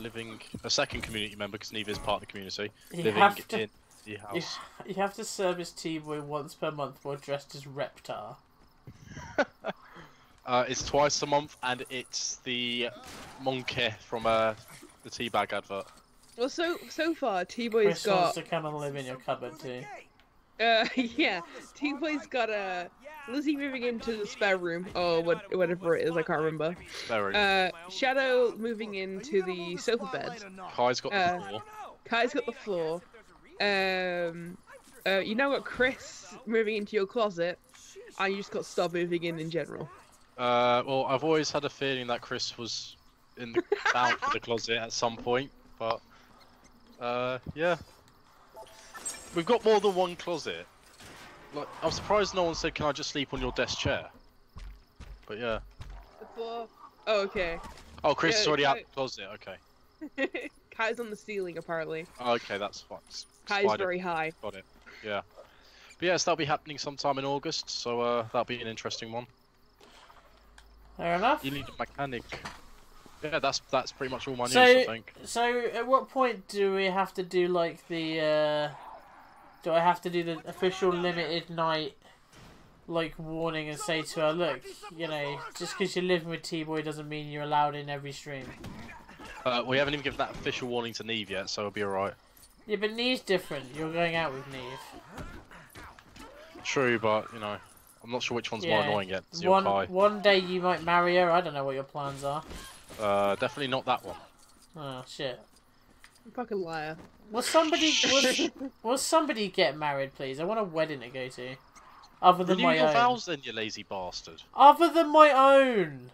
a second community member, because Neve is part of the community, living in the house. You have to service T-Boy once per month while dressed as Reptar. It's twice a month, and it's the monkey from the Teabag advert. Well, so far, T-Boy's got... wants to come and live in your cupboard too. Yeah, T-Boy's got Lizzie moving into the spare room, or whatever it is, I can't remember. Spare room. Shadow moving into the sofa bed. Kai's got the floor. Kai's got the floor. You now got Chris moving into your closet, and you just got Star moving in general. Well, I've always had a feeling that Chris was bound for the closet at some point, but yeah. We've got more than one closet. Like, I'm surprised no one said, "Can I just sleep on your desk chair?" But yeah. The floor. Oh, okay. Oh, Chris is already out the closet. Okay. Kai's on the ceiling, apparently. Oh, okay, that's fine. Kai's very high. Got it. Yeah. But yes, that'll be happening sometime in August, so that'll be an interesting one. Fair enough. You need a mechanic. Yeah, that's pretty much all my news, I think. So, at what point do we have to do like the? Do I have to do the official Limited Night like warning and say to her, look, you know, just because you're living with T-Boy doesn't mean you're allowed in every stream. We haven't even given that official warning to Neve yet, so it'll be alright. Yeah, but Neve's different. You're going out with Neve. True, but you know. I'm not sure which one's more annoying yet. One day you might marry her. I don't know what your plans are. Definitely not that one. Oh shit. You fucking liar. Will somebody get married, please? I want a wedding to go to. Other than my Renew your own. vows then, you lazy bastard. Other than my own.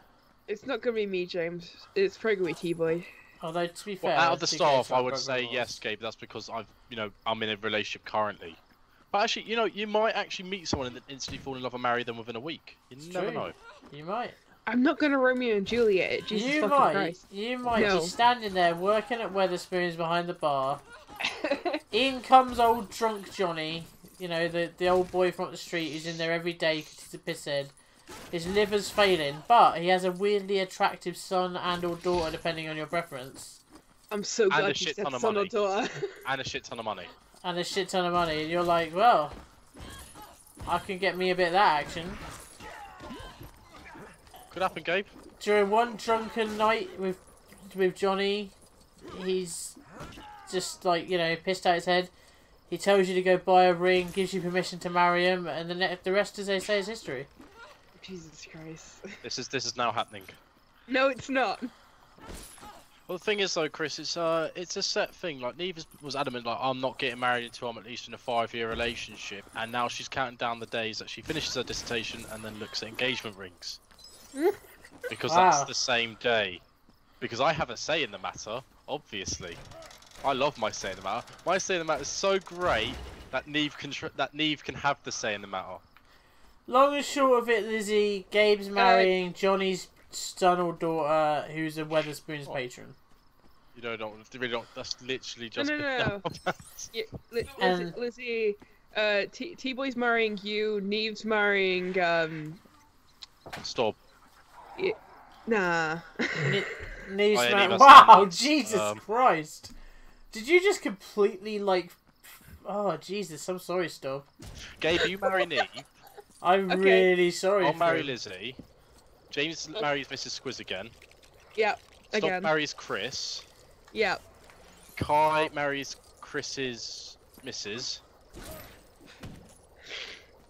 It's not gonna be me, James. It's probably gonna be T-Boy. Although to be fair, Well, out of the staff, I would say yes, Gabe. That's because I'm in a relationship currently. But actually, you might actually meet someone and then instantly fall in love and marry them within a week. You never know. You might. I'm not gonna Romeo and Juliet it. Jesus fucking Christ. You might be standing there working at Weatherspoons behind the bar. In comes old drunk Johnny. You know, the old boy from up the street who's in there every day because he's a pisshead. His liver's failing, but he has a weirdly attractive son and or daughter, depending on your preference. I'm so glad you said son or daughter. And a shit ton of money. And a shit ton of money, and you're like, well, I can get me a bit of that action. Could happen, Gabe. During one drunken night with Johnny, he's just like, pissed out his head. He tells you to go buy a ring, gives you permission to marry him, and the rest, as they say, is history. Jesus Christ. This is now happening. No, it's not. Well, the thing is, though, Chris, it's a set thing. Like, Neve was adamant, like, I'm not getting married until I'm at least in a 5-year relationship, and now she's counting down the days that she finishes her dissertation and then looks at engagement rings. Because that's the same day. Because I have a say in the matter, obviously. I love my say in the matter. My say in the matter is so great that Neve can have the say in the matter. Long and short of it, Lizzie, Gabe's marrying Johnny's son or daughter, who's a Weatherspoons patron. You really don't. That's literally just. No. Lizzie, T-Boy's marrying you. Neve's marrying. Stop. Nah. Neve's marrying. Wow, Jesus Christ! Did you just completely Oh Jesus! I'm sorry, Stop. Gabe, you marry Neve. I'm really sorry. I'll marry Lizzie. James marries Mrs. Squiz again. Yep. Stop marries Chris. Yep. Kai marries Chris's Mrs.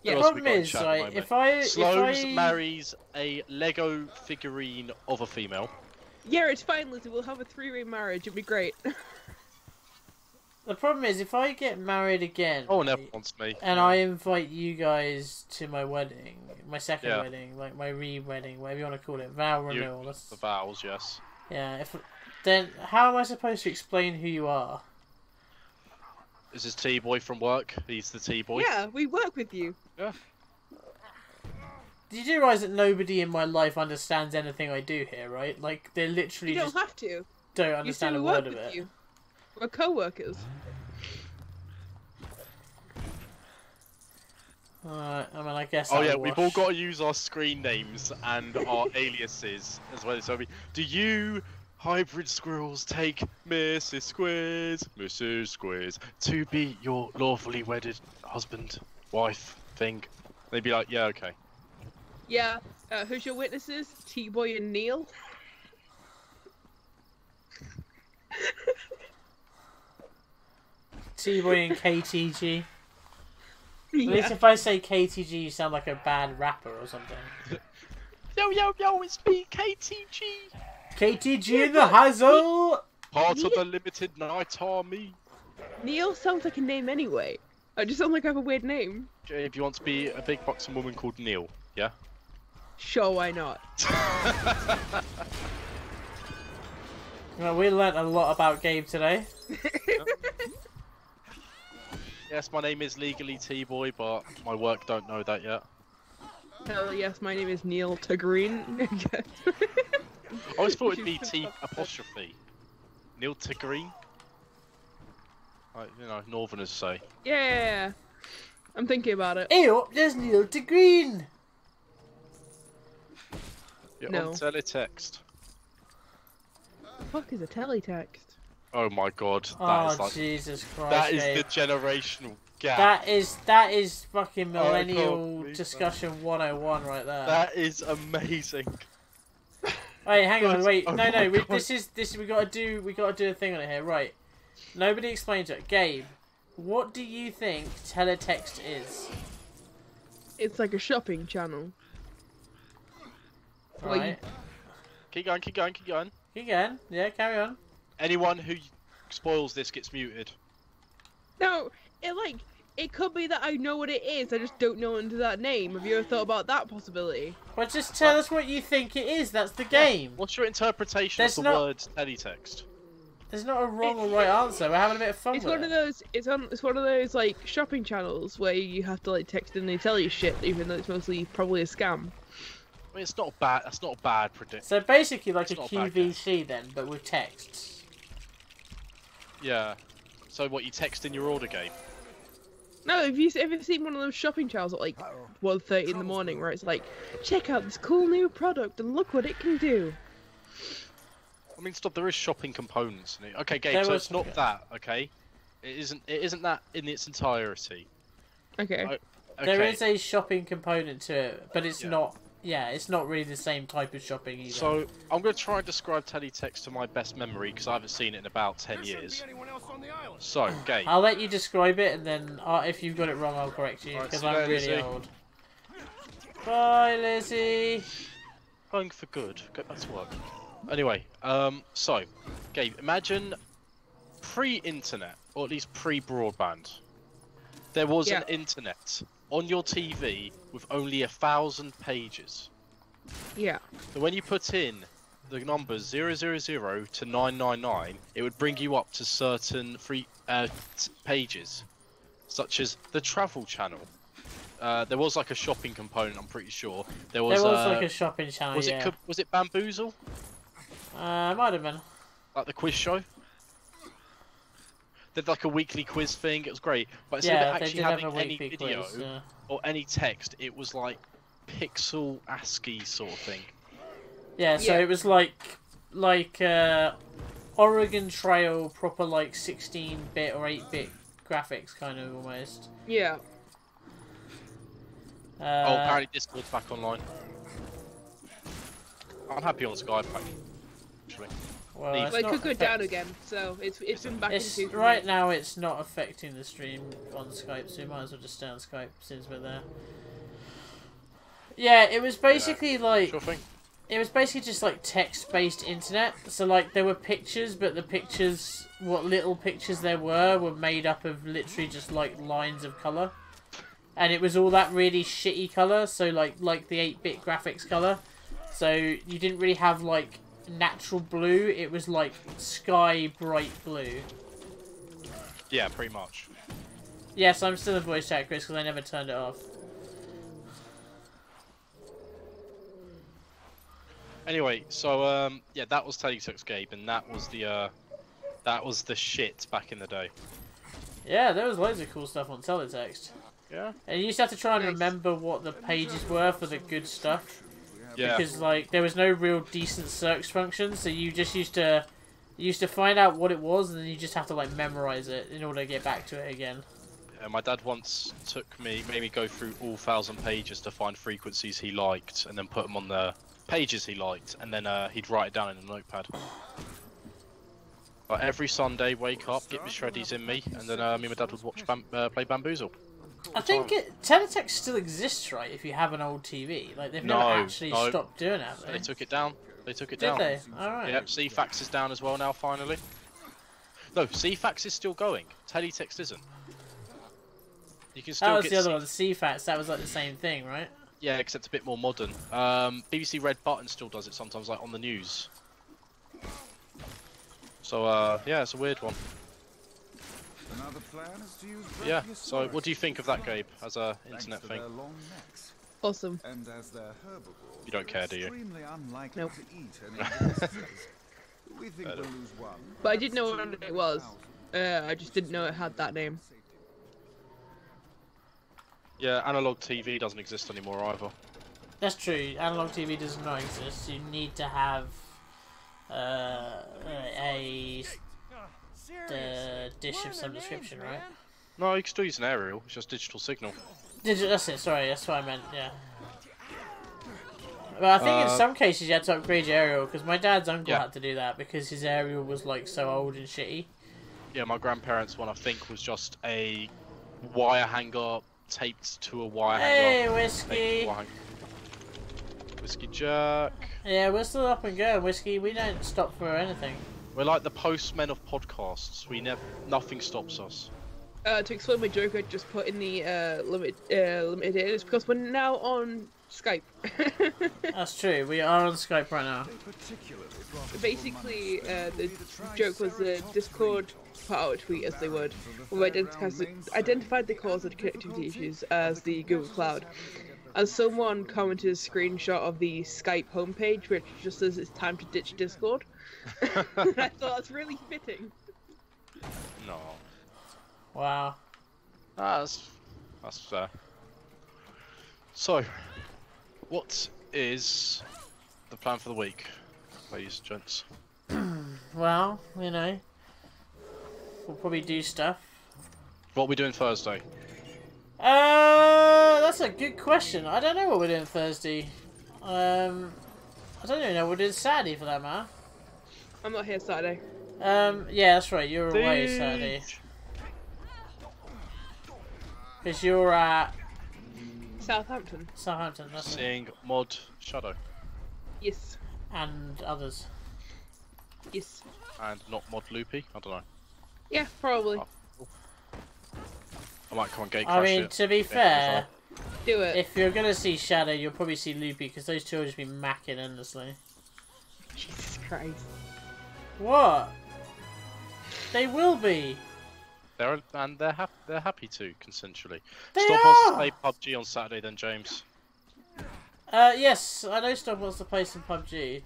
Yeah. The problem is, right? Slows marries a Lego figurine of a female. Yeah, it's fine, Lizzie. We'll have a 3-way marriage. It'll be great. The problem is, if I get married again, no one ever wants me, and I invite you guys to my wedding, my second wedding, like my re-wedding, whatever you want to call it, vow renewal. The vows, yes. Yeah. Then how am I supposed to explain who you are? This is T-Boy from work. He's the T-Boy. Yeah, we work with you. Yeah. Do you realise that nobody in my life understands anything I do here, right? Like, they literally You don't have to. Don't understand a word of it. You. We're co-workers. Alright, I mean, I guess we've all got to use our screen names and our aliases as well. So, do you, hybrid squirrels, take Mrs. Squiz, to be your lawfully wedded husband, wife, thing? They'd be like, yeah, okay. Yeah, who's your witnesses? T-Boy and Neil? T-Boy and KTG. At Yeah. least if I say KTG, you sound like a bad rapper or something. Yo, it's me, KTG! KTG in the hazel! Part of the Limited Night Army. Neil sounds like a name anyway. I just sound like I have a weird name. If you want to be a big boxing woman called Neil, yeah? Sure, why not? Well, we learnt a lot about Gabe today. Yes, my name is legally T-Boy, but my work don't know that yet. Hell yes, my name is Neil Tagreen. I always thought it'd be T apostrophe. Neil Tagreen? Like, Northerners say. Yeah, I'm thinking about it. Hey up, there's Neil Tagreen! You're on teletext. The fuck is a teletext? Oh my god. Jesus Christ. That is Gabe. the generational gap. That is fucking millennial discussion 101 right there. That is amazing. Wait, hang on, wait. No, this is we gotta do a thing on it here, right? Nobody explains it. Gabe, what do you think teletext is? It's like a shopping channel. Right. Keep going, keep going, keep going. Keep going. Yeah, carry on. Anyone who spoils this gets muted. No, it could be that I know what it is, I just don't know under that name. Have you ever thought about that possibility? Well, just tell us what you think it is, that's the game. What's your interpretation of the words teletext? There's not a wrong or right answer, we're having a bit of fun It's with one of those, it's one of those, like, shopping channels where you have to, like, text and they tell you shit, even though it's mostly probably a scam. I mean, it's not bad, that's not a bad prediction. So basically like a QVC then, but with texts. Yeah. So what, you text in your order, Gabe? No, have you ever seen one of those shopping channels at like 1:30 in the morning where it's like, check out this cool new product and look what it can do? I mean, stop. There is shopping components in it. Okay, Gabe. So it's not that. Okay, it isn't that in its entirety. Okay. Okay. There is a shopping component to it, but it's not. Yeah, it's not really the same type of shopping either. So I'm going to try and describe teletext to my best memory because I haven't seen it in about 10 years. So, Gabe. I'll let you describe it, and then if you've got it wrong, I'll correct you because I'm really old. Bye, Lizzie. Going for good. Go back to work. Anyway, so, Gabe, imagine pre-internet, or at least pre-broadband. There was an internet on your TV with only 1,000 pages. Yeah. So when you put in the numbers 000 to 999, it would bring you up to certain free pages, such as the Travel Channel. There was like a shopping component, I'm pretty sure. There was like a shopping channel. Was it Bamboozle? Might have been. Like the quiz show. Did like a weekly quiz thing. It was great, but instead of actually having any video or any text, it was like pixel ASCII sort of thing. Yeah, so it was like Oregon Trail proper like 16-bit or 8-bit graphics kind of almost. Yeah. Apparently Discord's back online. I'm happy on Skype actually. Well, it could go down again, so it's been back into... Right now it's not affecting the stream on Skype, so you might as well just stay on Skype since we're there. Yeah, it was basically like... Sure thing. It was basically just like text-based internet, so like there were pictures, but the pictures, what little pictures there were made up of literally just like lines of colour. And it was all that really shitty colour, so like the 8-bit graphics colour. So you didn't really have like natural blue, it was like sky bright blue. Yeah, pretty much. Yes, I'm still in voice chat, Chris, because I never turned it off. Anyway, so yeah, that was teletext, Gabe, and that was the shit back in the day. Yeah, there was loads of cool stuff on teletext. Yeah. And you used to have to try and remember what the pages were for the good stuff. Yeah. Because like there was no real decent search function, so you just used to find out what it was, and then you just have to like memorize it in order to get back to it again. Yeah, my dad once made me go through all 1,000 pages to find frequencies he liked, and then put them on the pages he liked, and then he'd write it down in a notepad. But every Sunday, wake up, get my shreddies in me, and then me and my dad would watch play Bamboozle. I think teletext still exists, right? If you have an old TV, like they've never actually stopped doing it. They took it down. They took it down. Did they? All right. Yep. CFAX is down as well now. Finally. No, CFAX is still going. Teletext isn't. You can still. That was the other one. The CFAX. That was like the same thing, right? Yeah, except a bit more modern. BBC Red Button still does it sometimes, like on the news. So yeah, it's a weird one. Another plan is to use yeah, so what do you think of that, Gabe, as a internet thing? Awesome. And as they're herbivores, you don't care, do you? Nope. To eat any we think we'll lose one. But I did know what it was. I just didn't know it had that name. Yeah, analog TV doesn't exist anymore either. That's true. Analog TV does not exist. You need to have a dish of some description, right? No, you can still use an aerial. It's just digital signal. That's it. Sorry, that's what I meant. Yeah. But I think in some cases you had to upgrade your aerial, because my dad's uncle had to do that because his aerial was like so old and shitty. Yeah, my grandparents' one I think was just a wire hanger taped to a wire Hey, hanger. Whiskey. Whiskey Jack. Yeah, we're still up and going, Whiskey. We don't stop for anything. We're like the postmen of podcasts. Nothing stops us. To explain my joke, I just put in the limited it's because we're now on Skype. That's true. We are on Skype right now. Basically, the joke was the Discord put out a tweet as they would. We identified the cause of connectivity issues as the Google Cloud. And someone commented a screenshot of the Skype homepage, which just says it's time to ditch Discord. I thought that's really fitting. No. Wow. That's fair. So, what is the plan for the week, ladies and gents? Well, you know, we'll probably do stuff. What are we doing Thursday? That's a good question. I don't know what we're doing Thursday. I don't even know what we're doing Saturday for that matter. I'm not here Saturday. Yeah, that's right. You're away Saturday. Because you're at Southampton. Southampton, that's it. Seeing Mod Shadow. Yes. And others. Yes. And not Mod Loopy? I don't know. Yeah, probably. Oh, cool. I might come on Gate I mean, to be fair, do it. If you're gonna see Shadow, you'll probably see Loopy because those two will just be macking endlessly. Jesus Christ. What? They will be. They're happy to consensually. They Stop are! wants to play PUBG on Saturday then, James. Yes, I know Stop wants to play some PUBG.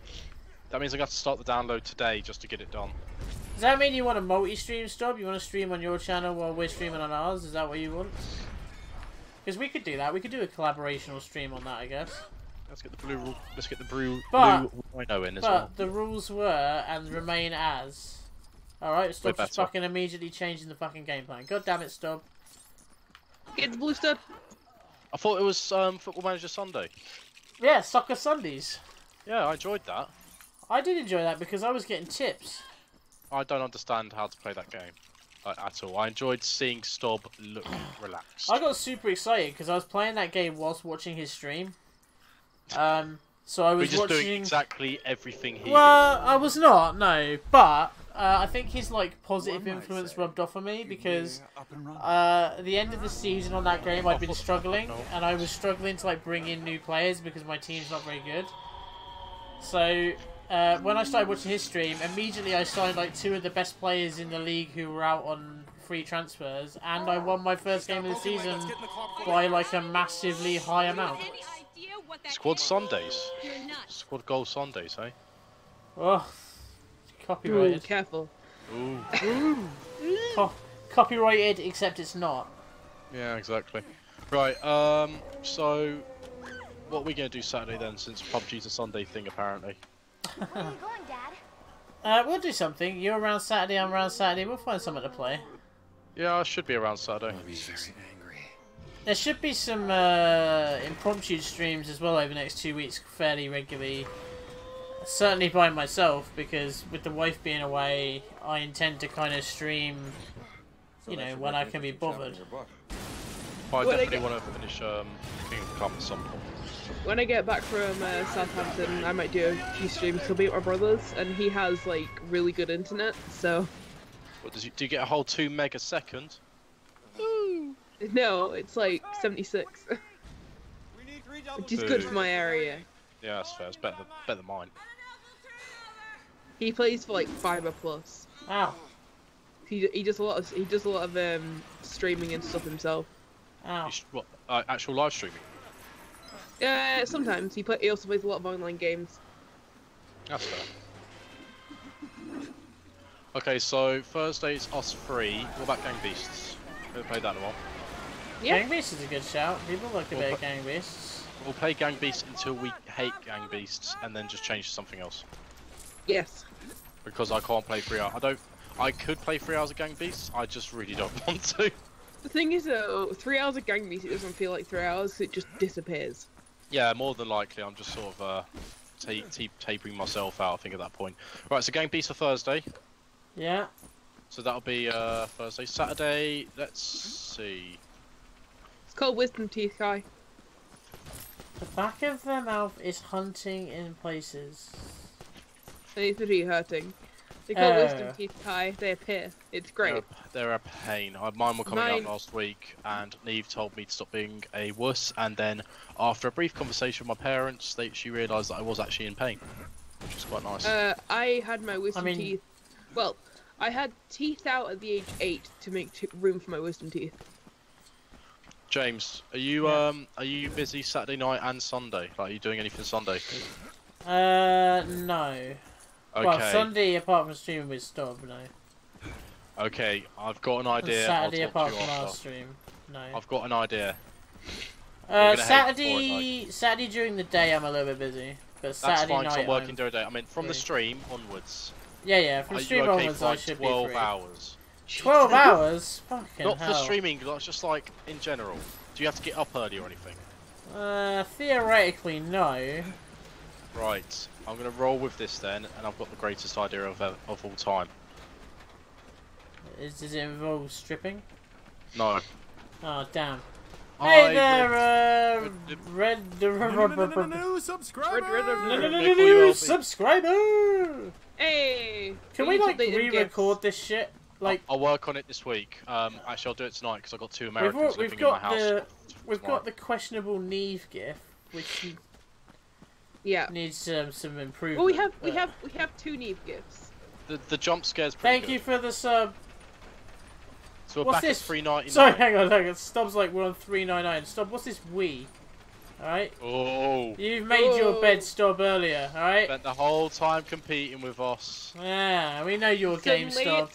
That means I got to start the download today just to get it done. Does that mean you want a multi-stream, Stop? You want to stream on your channel while we're streaming on ours? Is that what you want? Because we could do that. We could do a collaborational stream on that, I guess. Let's get the blue. Let's get the blue Rhino in as but well. the rules were and remain as. Alright, stop just better. fucking immediately changing the fucking game plan. God damn it, Stub. Get the blue stud. I thought it was Football Manager Sunday. Yeah, Soccer Sundays. Yeah, I enjoyed that. I did enjoy that because I was getting tips. I don't understand how to play that game at all. I enjoyed seeing Stob look relaxed. I got super excited because I was playing that game whilst watching his stream. So I was just watching doing exactly everything he did. Well, I was not, no, but I think his like positive influence rubbed off on me because at the end of the season on that game I'd been struggling and I was struggling to like bring in new players because my team's not very good. So when I started watching his stream, immediately I signed like 2 of the best players in the league who were out on free transfers, and I won my first game of the season by like a massively high amount. Squad Sundays. Squad goal Sundays, eh? Oh, copyrighted. Ooh, careful. Ooh. Copyrighted, except it's not. Yeah, exactly. Right, so what are we going to do Saturday then, since PUBG's a Sunday thing apparently? Where are you going, Dad? We'll do something. You're around Saturday, I'm around Saturday. We'll find something to play. Yeah, I should be around Saturday. I'll be very angry. There should be some impromptu streams as well over the next 2 weeks, fairly regularly. Certainly by myself, because with the wife being away, I intend to kind of stream, you know, when I can be bothered. Well, I definitely want to finish Kingdom Come at some point. When I get back from Southampton, I might do a few streams. He'll be with my brother's, and he has like really good internet, so. What, do you get a whole 2 meg a second? No, it's like 76. Which is good for my area. Yeah, that's fair. It's better than mine. He plays for like Fibre Plus. Ow. He does a lot of streaming and stuff himself. Ow. What, actual live streaming? Yeah, sometimes he also plays a lot of online games. That's fair. Okay, so Thursday's us 3. What about Gang Beasts? We haven't played that in a while. Yeah. Gang Beasts is a good shout. People like a bit of Gang Beasts. We'll play Gang Beasts until we hate Gang Beasts, and then just change to something else. Yes. Because I can't play 3 hours. I could play 3 hours of Gang Beasts. I just really don't want to. The thing is, though, 3 hours of Gang Beasts, it doesn't feel like 3 hours. It just disappears. Yeah, more than likely, I'm just sort of tapering myself out, I think, at that point. Right, so Gang Beasts for Thursday. Yeah. So that'll be Thursday. Saturday, let's see. It's called wisdom teeth, Kai. The back of their mouth is hunting in places. And it's really hurting. They call wisdom teeth, Kai. They appear. It's great. They're a pain. Mine were coming out last week, and Neve told me to stop being a wuss. And then, after a brief conversation with my parents, she realised that I was actually in pain, which is quite nice. I had my wisdom teeth. Well, I had teeth out at the age 8 to make room for my wisdom teeth. James, are you busy Saturday night and Sunday? Like, are you doing anything Sunday? No. Okay. Well, Sunday apart from streaming with Stob, no. Okay, I've got an idea. Saturday apart from our stream, no. I've got an idea. Saturday during the day I'm a little bit busy, but Saturday night. That's fine, I'm working during the day. I mean, from the stream onwards. Yeah, from stream onwards I should be free. 12 hours. 12 hours? Fucking Not hell. for streaming, that's just like in general. Do you have to get up early or anything? Theoretically, no. Right, I'm gonna roll with this then, and I've got the greatest idea of all time. Does it involve stripping? No. Oh damn! Hey there, subscriber! Hey! Can we like re-record this shit? Like, I'll work on it this week. Actually, I'll do it tonight because I've got 2 Americans living in my house. We've got the questionable Neve gif, which needs some improvement. Well, we have 2 Neve gifs. The jump scare's pretty Thank you for the sub. So we're back at $3.99. Sorry, hang on. Stub's like we're on $3.99. Stub, what's this we? Alright? Oh. You've made your bed, Stub, earlier, alright? Spent the whole time competing with us. Yeah, we know your game, Stub.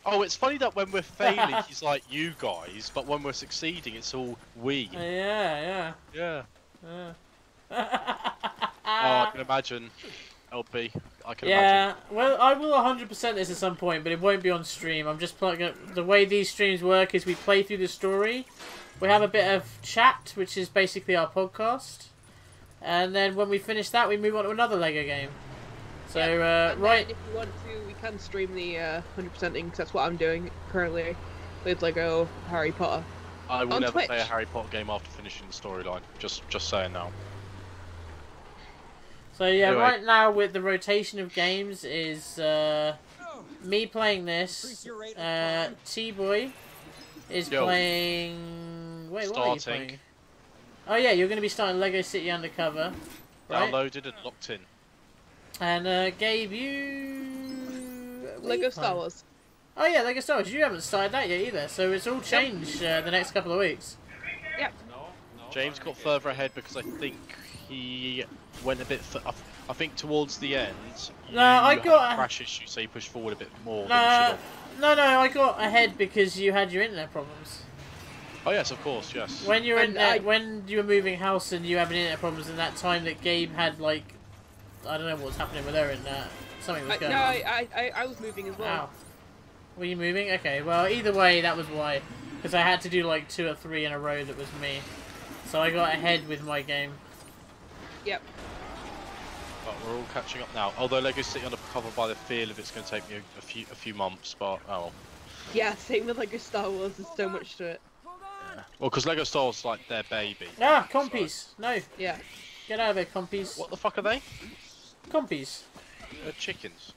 Oh, it's funny that when we're failing, he's like, you guys, but when we're succeeding, it's all we. Yeah. Oh, I can imagine. LP, I can imagine. Well, I will 100% this at some point, but it won't be on stream. I'm just plugging up. The way these streams work is we play through the story, we have a bit of chat, which is basically our podcast, and then when we finish that, we move on to another Lego game. So, right. If you want to, we can stream the 100%ing, because that's what I'm doing currently with Lego Harry Potter. I will never play a Harry Potter game after finishing the storyline. Just saying now. So yeah, anyway. Right now with the rotation of games is me playing this. T-Boy is playing. Wait, what are you playing? Oh yeah, you're going to be starting Lego City Undercover. Right? Downloaded and locked in. And Gabe, you Lego Star Wars. Oh yeah, Lego Star Wars. You haven't started that yet either, so it's all changed the next couple of weeks. Yep. James got further ahead because I think he went a bit. I think towards the end. No, I got a crash issue, so you pushed forward a bit more. No, I got ahead because you had your internet problems. Oh yes, of course, yes. When you were when you were moving house and you having internet problems, and that time that Gabe had like, I don't know what was happening with her internet. Something was going on. I was moving as well. Ow. Were you moving? Okay, well either way, that was why. Because I had to do like 2 or 3 in a row that was me. So I got ahead with my game. Yep. But we're all catching up now. Although Lego City Undercover, by the feel of it's going to take me a few months, but oh well. Yeah, same with Lego Star Wars. There's so much to it. Yeah. Well, because Lego Star Wars is like their baby. Ah, compies. So. No. Yeah. Get out of here, compies. What the fuck are they? Compies. They're chickens.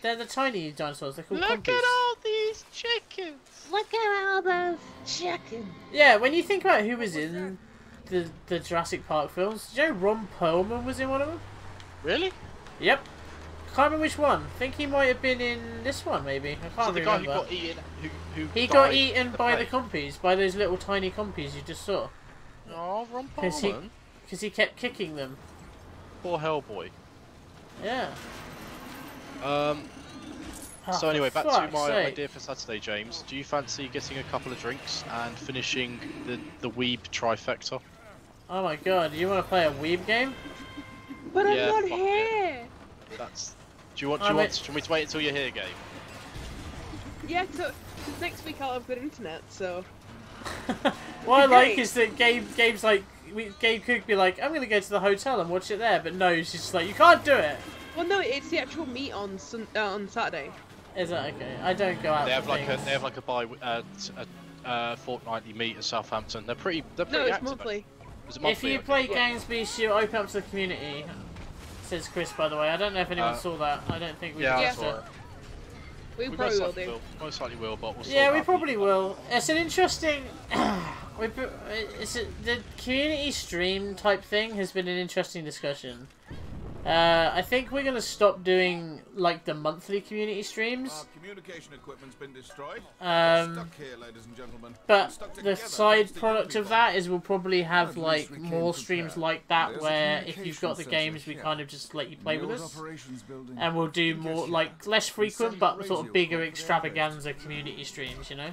They're the tiny dinosaurs. They're called compies. Look at all these chickens. Look at all those chickens. Yeah, when you think about who was in the Jurassic Park films, do you know Ron Perlman was in one of them? Really? Yep. Can't remember which one. Think he might have been in this one, maybe. I can't remember. The guy who got eaten, he got eaten by the compies, by those little tiny compies you just saw. Oh, Ron Perlman. Because he kept kicking them. Poor Hellboy. Yeah. So anyway, back to my idea for Saturday, James. Do you fancy getting a couple of drinks and finishing the Weeb trifecta? Oh my god, you want to play a Weeb game? But I'm not here! That's... Do you want me to wait until you're here, Gabe? Yeah, so next week I'll have good internet, so... What I like is that Gabe's like... Gabe could be like, I'm going to go to the hotel and watch it there, but no, she's just like, you can't do it! Well, no, it's the actual meet on Saturday. Is that okay? I don't go out. They have like a fortnightly meet in Southampton. They're pretty No, it's active. monthly. Is it monthly? If you play games, be sure open up to the community. Says Chris, by the way. I don't know if anyone saw that. I don't think we that's did. right. We probably will do. Most likely will, but we'll sort Yeah, we that probably will. It's an interesting. The community stream type thing has been an interesting discussion. I think we're gonna stop doing like the monthly community streams. Our communication equipment's been destroyed. Stuck here, ladies and gentlemen. But the side product of that is we'll probably have like more streams like that where if you've got the games we kind of just let you play with us. And we'll do more like less frequent but sort of bigger extravaganza community streams, you know?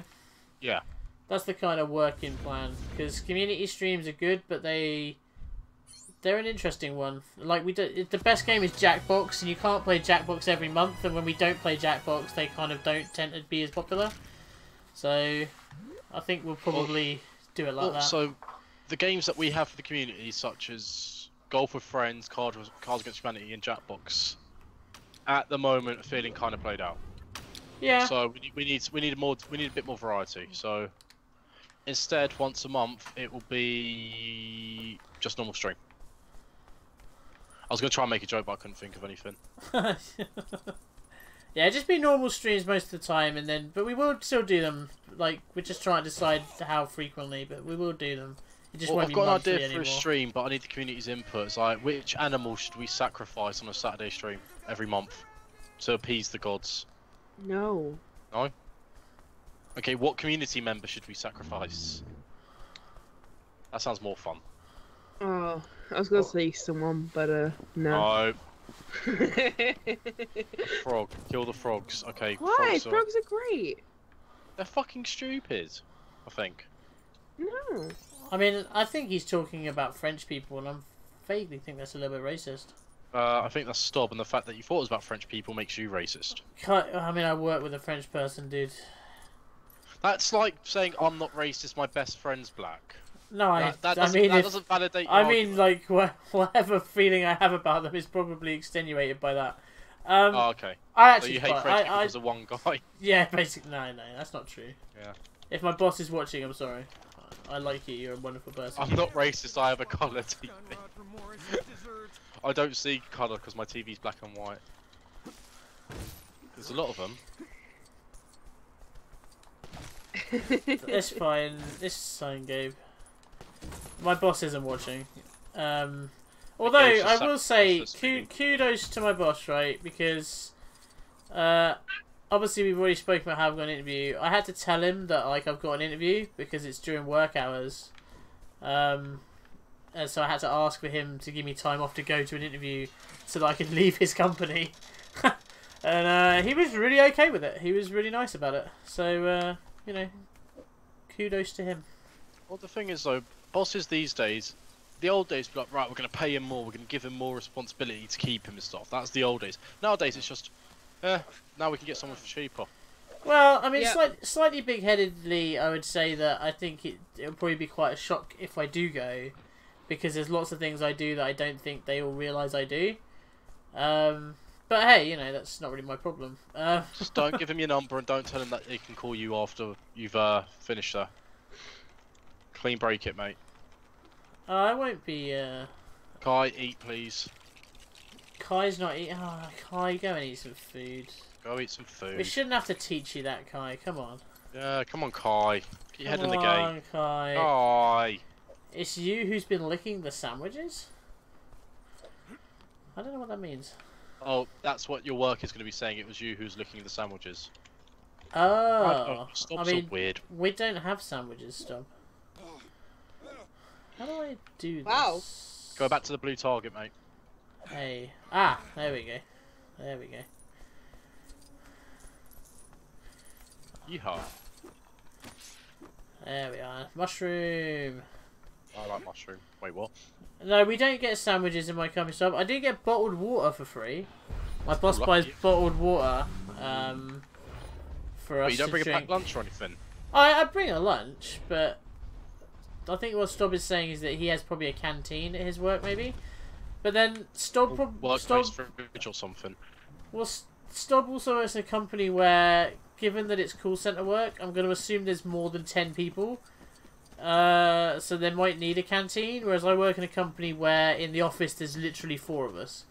Yeah. That's the kind of working plan. Because community streams are good but they're an interesting one. Like the best game is Jackbox, and you can't play Jackbox every month. And when we don't play Jackbox, they kind of don't tend to be as popular. So, I think we'll probably do it like that. So, the games that we have for the community, such as Golf with Friends, Cards Against Humanity, and Jackbox, at the moment, are feeling kind of played out. Yeah. So we need a bit more variety. So, instead, once a month, it will be just normal stream. I was going to try and make a joke, but I couldn't think of anything. Yeah, just be normal streams most of the time, but we will still do them. Like, we're just trying to decide how frequently, but we will do them. It just won't I've be got an monthly idea anymore. for a stream, but I need the community's input. It's like, which animal should we sacrifice on a Saturday stream every month to appease the gods? No. No? Okay, what community member should we sacrifice? That sounds more fun. Oh, I was gonna say someone, but no. No. Frog. Kill the frogs. Okay. Why? Frogs are great. They're fucking stupid. I think. No. I mean, I think he's talking about French people, and I vaguely think that's a little bit racist. I think that's Stob, and the fact that you thought it was about French people makes you racist. I mean, I work with a French person, dude. That's like saying I'm not racist, my best friend's black. No, that doesn't validate your argument. Like, whatever feeling I have about them is probably extenuated by that. Oh, okay. So you hate French people because of one guy? Yeah, basically. No, that's not true. Yeah. If my boss is watching, I'm sorry. I like you, you're a wonderful person. I'm not racist, I have a colour TV. I don't see colour because my TV's black and white. There's a lot of them. It's fine. It's fine, Gabe. My boss isn't watching. Although I will say kudos to my boss, right? Because obviously we've already spoken about how I've got an interview. I had to tell him that like I've got an interview because it's during work hours. And so I had to ask for him to give me time off to go to an interview so that I could leave his company. And he was really okay with it. He was really nice about it. So you know, kudos to him. Well, the thing is though, bosses these days, the old days be like, right, we're going to pay him more, we're going to give him more responsibility to keep him and stuff. That's the old days. Nowadays it's just, now we can get someone for cheaper. Well, I mean, slightly big-headedly, I would say that I think it'll probably be quite a shock if I do go, because there's lots of things I do that I don't think they all realise I do. But hey, you know, that's not really my problem. Just don't give him your number and don't tell him that he can call you after you've finished there. Clean break it, mate. I won't be. Kai, eat please. Kai's not eating. Oh, Kai, go and eat some food. Go eat some food. We shouldn't have to teach you that, Kai. Come on. Yeah, come on, Kai. Get your head in the Come on, game. Kai. Kai. It's you who's been licking the sandwiches? I don't know what that means. Oh, that's what your work is going to be saying. It was you who's licking the sandwiches. Oh. Stop, I mean, so weird. We don't have sandwiches, Stop. How do I do this? Wow. Go back to the blue target, mate. Hey. Ah, there we go. There we go. Yeehaw. There we are. Mushroom. I like mushroom. Wait, what? No, we don't get sandwiches in my company shop. I do get bottled water for free. My boss buys bottled water for us to drink. But you don't bring a packed lunch or anything? I bring a lunch, but I think what Stob is saying is that he has probably a canteen at his work, maybe. But then Workplace fridge or something. Well, Stob also works in a company where given that it's call centre work, I'm going to assume there's more than 10 people. So they might need a canteen, whereas I work in a company where in the office there's literally 4 of us.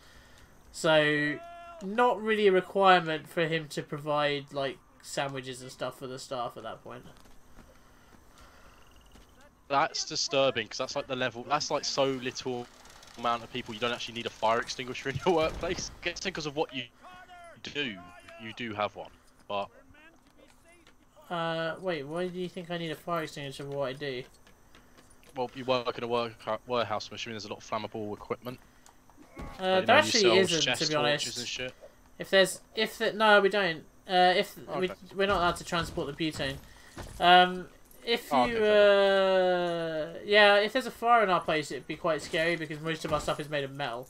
So, not really a requirement for him to provide, like, sandwiches and stuff for the staff at that point. That's disturbing, because that's like the level, that's like so little amount of people you don't actually need a fire extinguisher in your workplace. I guess because of what you do have one, but... Wait, why do you think I need a fire extinguisher for what I do? Well, you work in a warehouse, I'm assuming there's a lot of flammable equipment. There actually isn't, to be honest. No, we don't. We're not allowed to transport the butane. If there's a fire in our place, it'd be quite scary because most of our stuff is made of metal.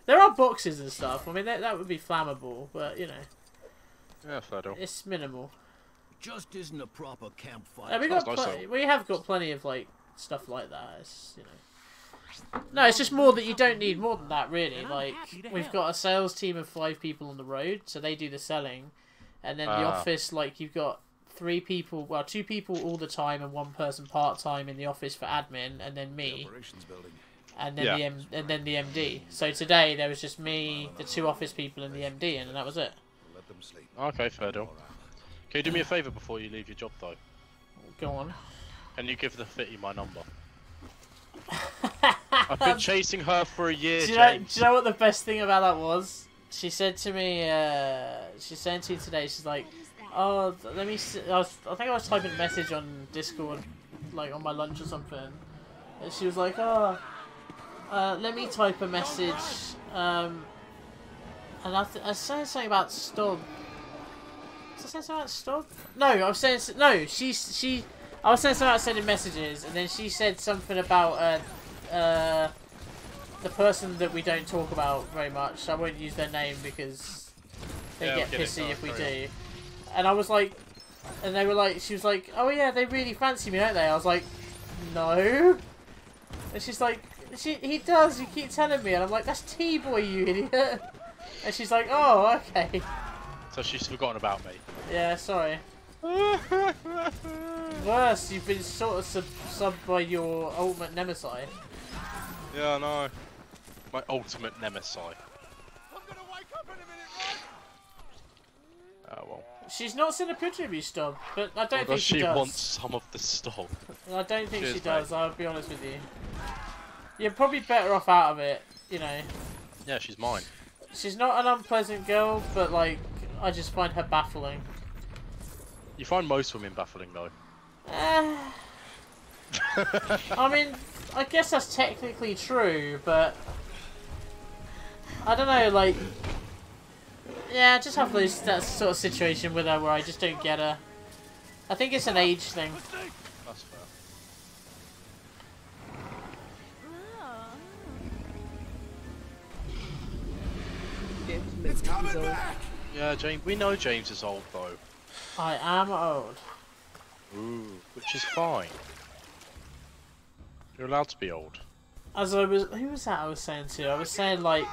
There are boxes and stuff. I mean, that would be flammable, but you know. Yeah, fair deal. It's minimal. Just isn't a proper campfire. We have got plenty of like stuff like that. It's, you know. No, it's just more that you don't need more than that, really. Like, we've got a sales team of 5 people on the road, so they do the selling, and then the office, like, you've got 3 people, well, 2 people all the time and 1 person part time in the office for admin, and then me, and then the MD. So today there was just me, the 2 office people, and the MD, and that was it. Okay, fair deal. Can you do me a favour before you leave your job, though? Go on. Can you give the Fitty my number? I've been chasing her for a year, James. Do you know what the best thing about that was? She said to me, she sent to me today, she's like, oh, let me see. I think I was typing a message on Discord, like on my lunch or something. And she was like, oh, let me type a message. And I was saying something about Stob. Was I saying something about Stob? No, I was saying, no, I was saying something about sending messages, and then she said something about, the person that we don't talk about very much. I won't use their name because they get pissy if we do. And I was like, and they were like, she was like, oh yeah, they really fancy me, don't they? I was like, no. And she's like, he does, you keep telling me. And I'm like, that's T-Boy, you idiot. And she's like, oh, okay. So she's forgotten about me. Yeah, sorry. Worse, you've been sort of subbed by your ultimate nemesis. Yeah, I know. My ultimate nemesis. I'm gonna wake up in a minute, right? Oh well. She's not seen a picture of you, Stob, but I don't think she does. She wants some of the Stob. I don't think she does, mate. I'll be honest with you. You're probably better off out of it, you know. Yeah, she's mine. She's not an unpleasant girl, but like, I just find her baffling. You find most women baffling, though. I mean, I guess that's technically true, but I don't know, like, yeah, I just have that sort of situation with her where I just don't get her. I think it's an age thing. That's fair. It's coming back! Yeah, James. We know James is old, though. I am old. Ooh, which is fine. You're allowed to be old. As I was, who was that I was saying to? I was saying like,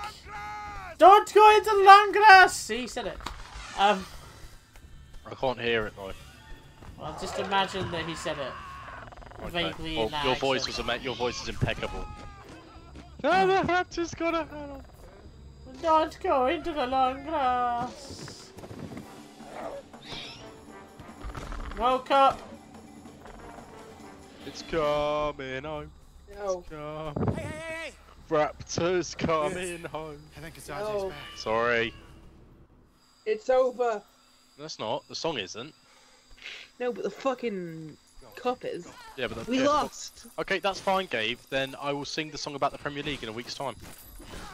don't go into the long grass! See, he said it. I can't hear it though. Well, just imagine that he said it. Okay. Vaguely Well, in that your accent. voice was your voice is impeccable. No, the raptor's gonna. Don't go into the long grass. Woke up. It's coming home. No. Hey! Raptor's coming home. I think it's RJ's back. Sorry. It's over. That's not. The song isn't. No, but the fucking cup is. Yeah, but we lost. Okay, that's fine, Gabe. Then I will sing the song about the Premier League in a week's time.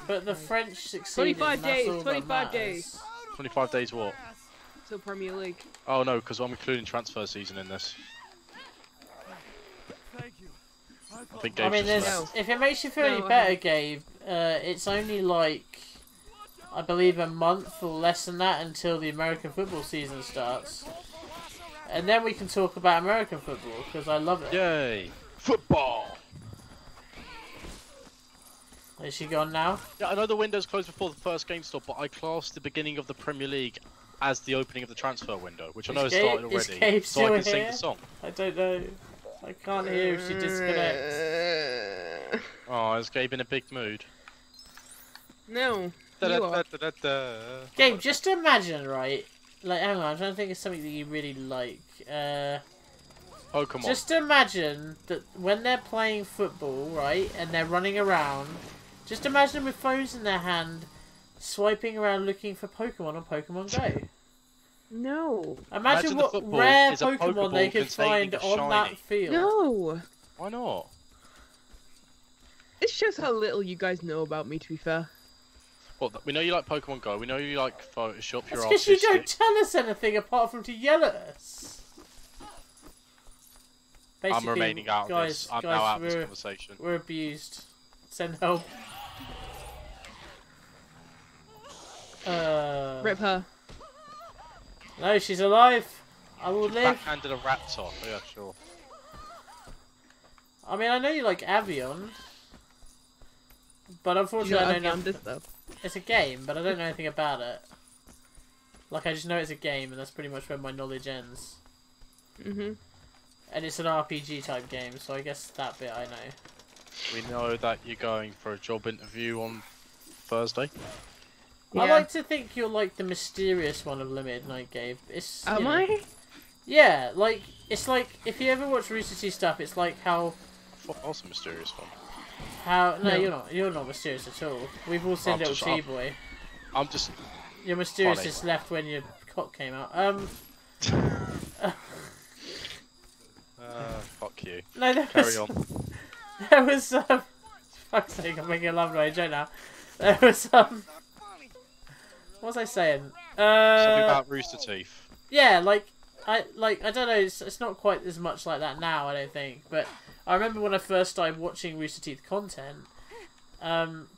But the French succeeded. 25 days. 25 days. 25 days what? So Premier League. Oh no, because I'm including transfer season in this. Thank you. I think I mean, Gabe's if it makes you feel any better, Gabe, it's only like, I believe, a month or less than that until the American football season starts. And then we can talk about American football, because I love it. Yay! Football! Is she gone now? Yeah, I know the window's closed before the first game stopped, but I classed the beginning of the Premier League as the opening of the transfer window, which I know has Gabe, started is already, Gabe so I still can sing here? the song. I don't know. I can't hear if she disconnects. Oh, is Gabe in a big mood? No. Gabe, just imagine, right? Like, hang on, I'm trying to think of something that you really like. Pokemon. Just imagine that when they're playing football, right, and they're running around, just imagine them with phones in their hand, swiping around looking for Pokemon on Pokemon Go. No. Imagine what rare Pokemon they could find on that field. No. Why not? This shows how little you guys know about me, to be fair. Well, we know you like Pokemon Go, we know you like Photoshop, you're That's because you don't tell us anything apart from to yell at us. Basically, I'm remaining out of this. I'm now out of this conversation. We're abused. Send help. Rip her. No, she's alive. I will live. Backhanded a raptor. Oh, yeah, sure. I mean, I know you like Avion, but unfortunately, I don't know. This though. It's a game, but I don't know anything about it. Like, I just know it's a game, and that's pretty much where my knowledge ends. And it's an RPG type game, so I guess that bit I know. We know that you're going for a job interview on Thursday. Yeah. I like to think you're like the mysterious one of LimitedNight, Gabe. It's, Am I? Yeah, like, it's like, if you ever watch Rooster Teeth stuff, it's like how... What else a mysterious one? How... No, you're not mysterious at all. We've all seen Little T-Boy. I'm just... Your mysterious just left when your cock came out. Fuck you. No, Carry on. There was, fuck's sake, I'm making a love noise joke now. There was, what was I saying? Something about Rooster Teeth. Yeah, I don't know, it's not quite as much like that now, I don't think, but I remember when I first started watching Rooster Teeth content,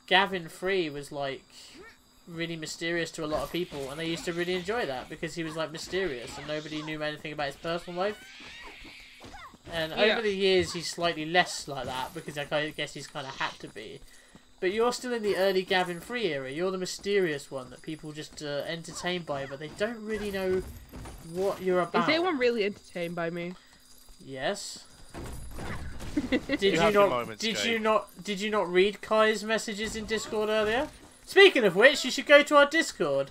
Gavin Free was, like, really mysterious to a lot of people, and they used to really enjoy that, because he was, like, mysterious, and nobody knew anything about his personal life. And over the years, he's slightly less like that, because I guess he's kind of had to be. But you're still in the early Gavin Free era. You're the mysterious one that people just entertained by, but they don't really know what you're about. Is anyone really entertained by me? Yes. Did you not read Kai's messages in Discord earlier? Speaking of which, you should go to our Discord.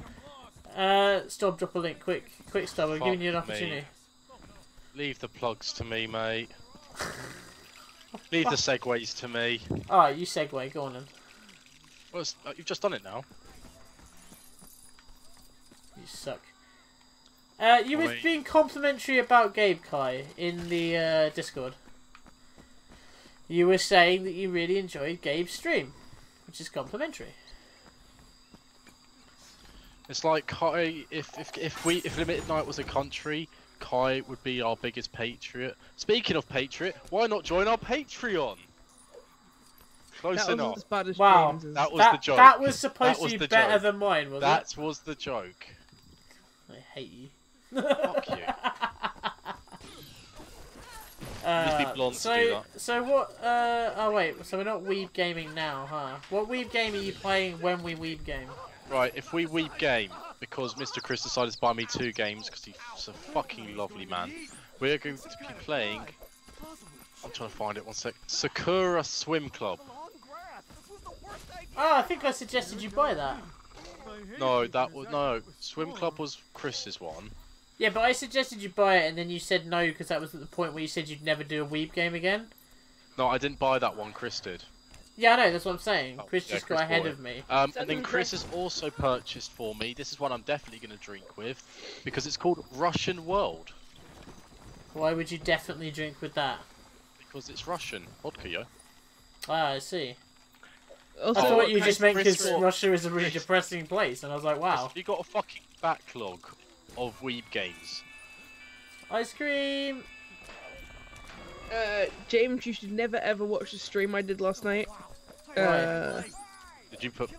Stop, drop a link, quick stop. I'm giving you an opportunity. Leave the plugs to me, mate. Leave the segues to me. Alright, you segue, go on then. Well, you've just done it now. You suck. You were being complimentary about Gabe, Kai, in the Discord. You were saying that you really enjoyed Gabe's stream, which is complimentary. It's like Kai, if LimitedNight was a country, Kai would be our biggest patriot. Speaking of patriot, why not join our Patreon? Close enough. Wow, that was the joke. That was supposed to be better than mine, wasn't it? That was the joke. I hate you. Fuck you. Just be blonde to do that. So what? Oh wait. So we're not weeb gaming now, huh? What weeb game are you playing when we weeb game? Right. If we weeb game, because Mr. Chris decided to buy me 2 games because he's a fucking lovely man, we're going to be playing. I'm trying to find it. One sec. Sakura Swim Club. Oh, I think I suggested you buy that. No, Swim Club was Chris's one. Yeah, but I suggested you buy it, and then you said no because that was at the point where you said you'd never do a weeb game again. No, I didn't buy that one. Chris did. Yeah, I know. That's what I'm saying. Oh, Chris just got ahead of me. And then Chris has also purchased for me. This is one I'm definitely going to drink with because it's called Russian World. Why would you definitely drink with that? Because it's Russian vodka, yo. Ah, I see. Also, I thought you just meant because Russia is a really depressing place, and I was like, wow. You got a fucking backlog of weeb games. Ice cream. James, you should never ever watch the stream I did last night. Did you put?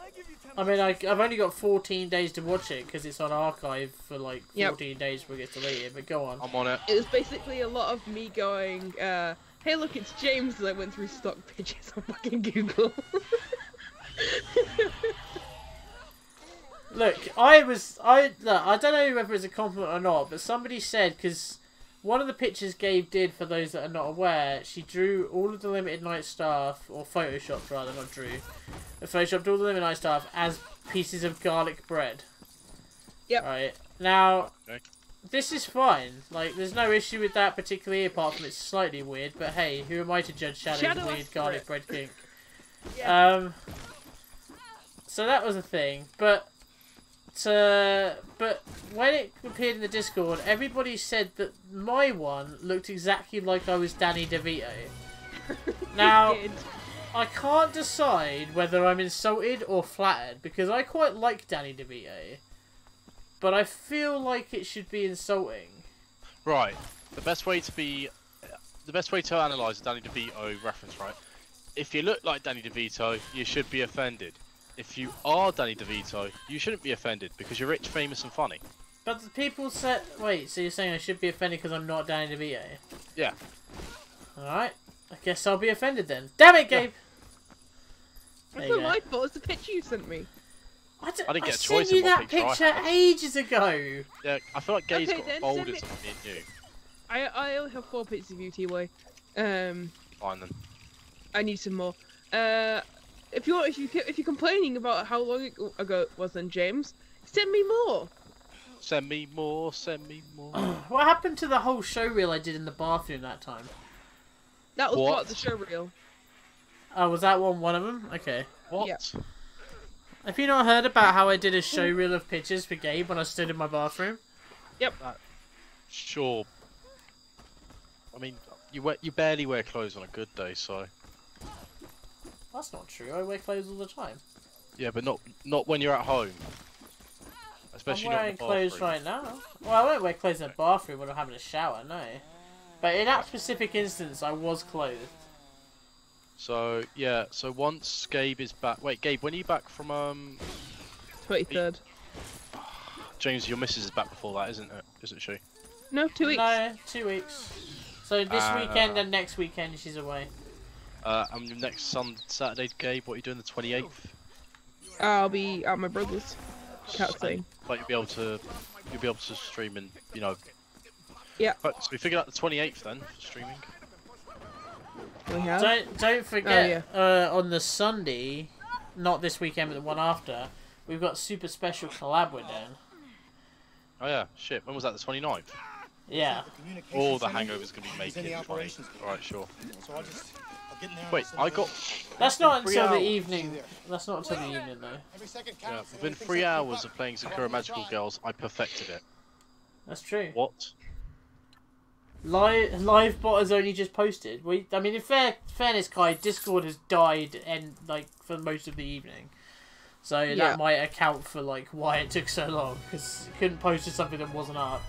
I mean, I've only got 14 days to watch it because it's on archive for like 14 days before it gets deleted. But go on. I'm on it. It was basically a lot of me going, "Hey, look, it's James." As I went through stock pictures on fucking Google. Look, I don't know whether it's a compliment or not, but somebody said, because one of the pictures Gabe did, for those that are not aware, she drew all of the Limited Night staff, or photoshopped rather, not drew, photoshopped all the Limited Night staff as pieces of garlic bread. Yep. Right. Now, this is fine. Like, there's no issue with that particularly, apart from it's slightly weird, but hey, who am I to judge Shadow's weird garlic bread kink? Yeah. So that was a thing, but when it appeared in the Discord, everybody said that my one looked exactly like I was Danny DeVito. Now, I can't decide whether I'm insulted or flattered, because I quite like Danny DeVito, but I feel like it should be insulting. Right. The best way to analyse a Danny DeVito reference, right? If you look like Danny DeVito, you should be offended. If you are Danny DeVito, you shouldn't be offended because you're rich, famous, and funny. But the people said, wait, so you're saying I should be offended because I'm not Danny DeVito? Yeah. Alright, I guess I'll be offended then. Damn it, Gabe! That's not my fault, it's the picture you sent me. I didn't get a choice I sent you in what that picture ages ago! Yeah, I feel like Gabe's got bolded me... to me and you. I only have 4 pictures of you, T-Way. Fine then. I need some more. If you're complaining about how long ago it was, then James, send me more. Send me more. Send me more. What happened to the whole show reel I did in the bathroom that time? That was part of the show reel. Oh, was that one of them? Okay. What? Yeah. Have you not heard about how I did a show reel of pictures for Gabe when I stood in my bathroom? Yep. Sure. I mean, you barely wear clothes on a good day, so. That's not true. I wear clothes all the time. Yeah, but not when you're at home. Especially I'm wearing not in the bathroom. clothes right now. Well, I won't wear clothes in the bathroom when I'm having a shower, no. But in that specific instance, I was clothed. So yeah, so once Gabe is back. Wait, Gabe, when are you back from 23rd. James, your missus is back before that, isn't it? Isn't she? No, 2 weeks. No, 2 weeks. So this weekend and next weekend she's away. And next Saturday, Gabe, what are you doing the 28th? I'll be at my brother's. Thing. But you'll be able to stream and Yeah. Right, so we figured out the 28th then for streaming. We have. Don't forget on the Sunday, not this weekend but the one after, we've got super special collab we're doing. Oh yeah, shit. When was that? The 29th? Yeah. All the hangover's gonna be making it funny. Alright, sure. Wait, I got... That's not until the evening. That's not until the evening, though. Yeah, within 3 hours of playing Sakura Magical Girls, I perfected it. That's true. What? Live bot has only just posted. I mean, in fairness, Kai, Discord has died for most of the evening. So that might account for why it took so long, because it couldn't post to something that wasn't up.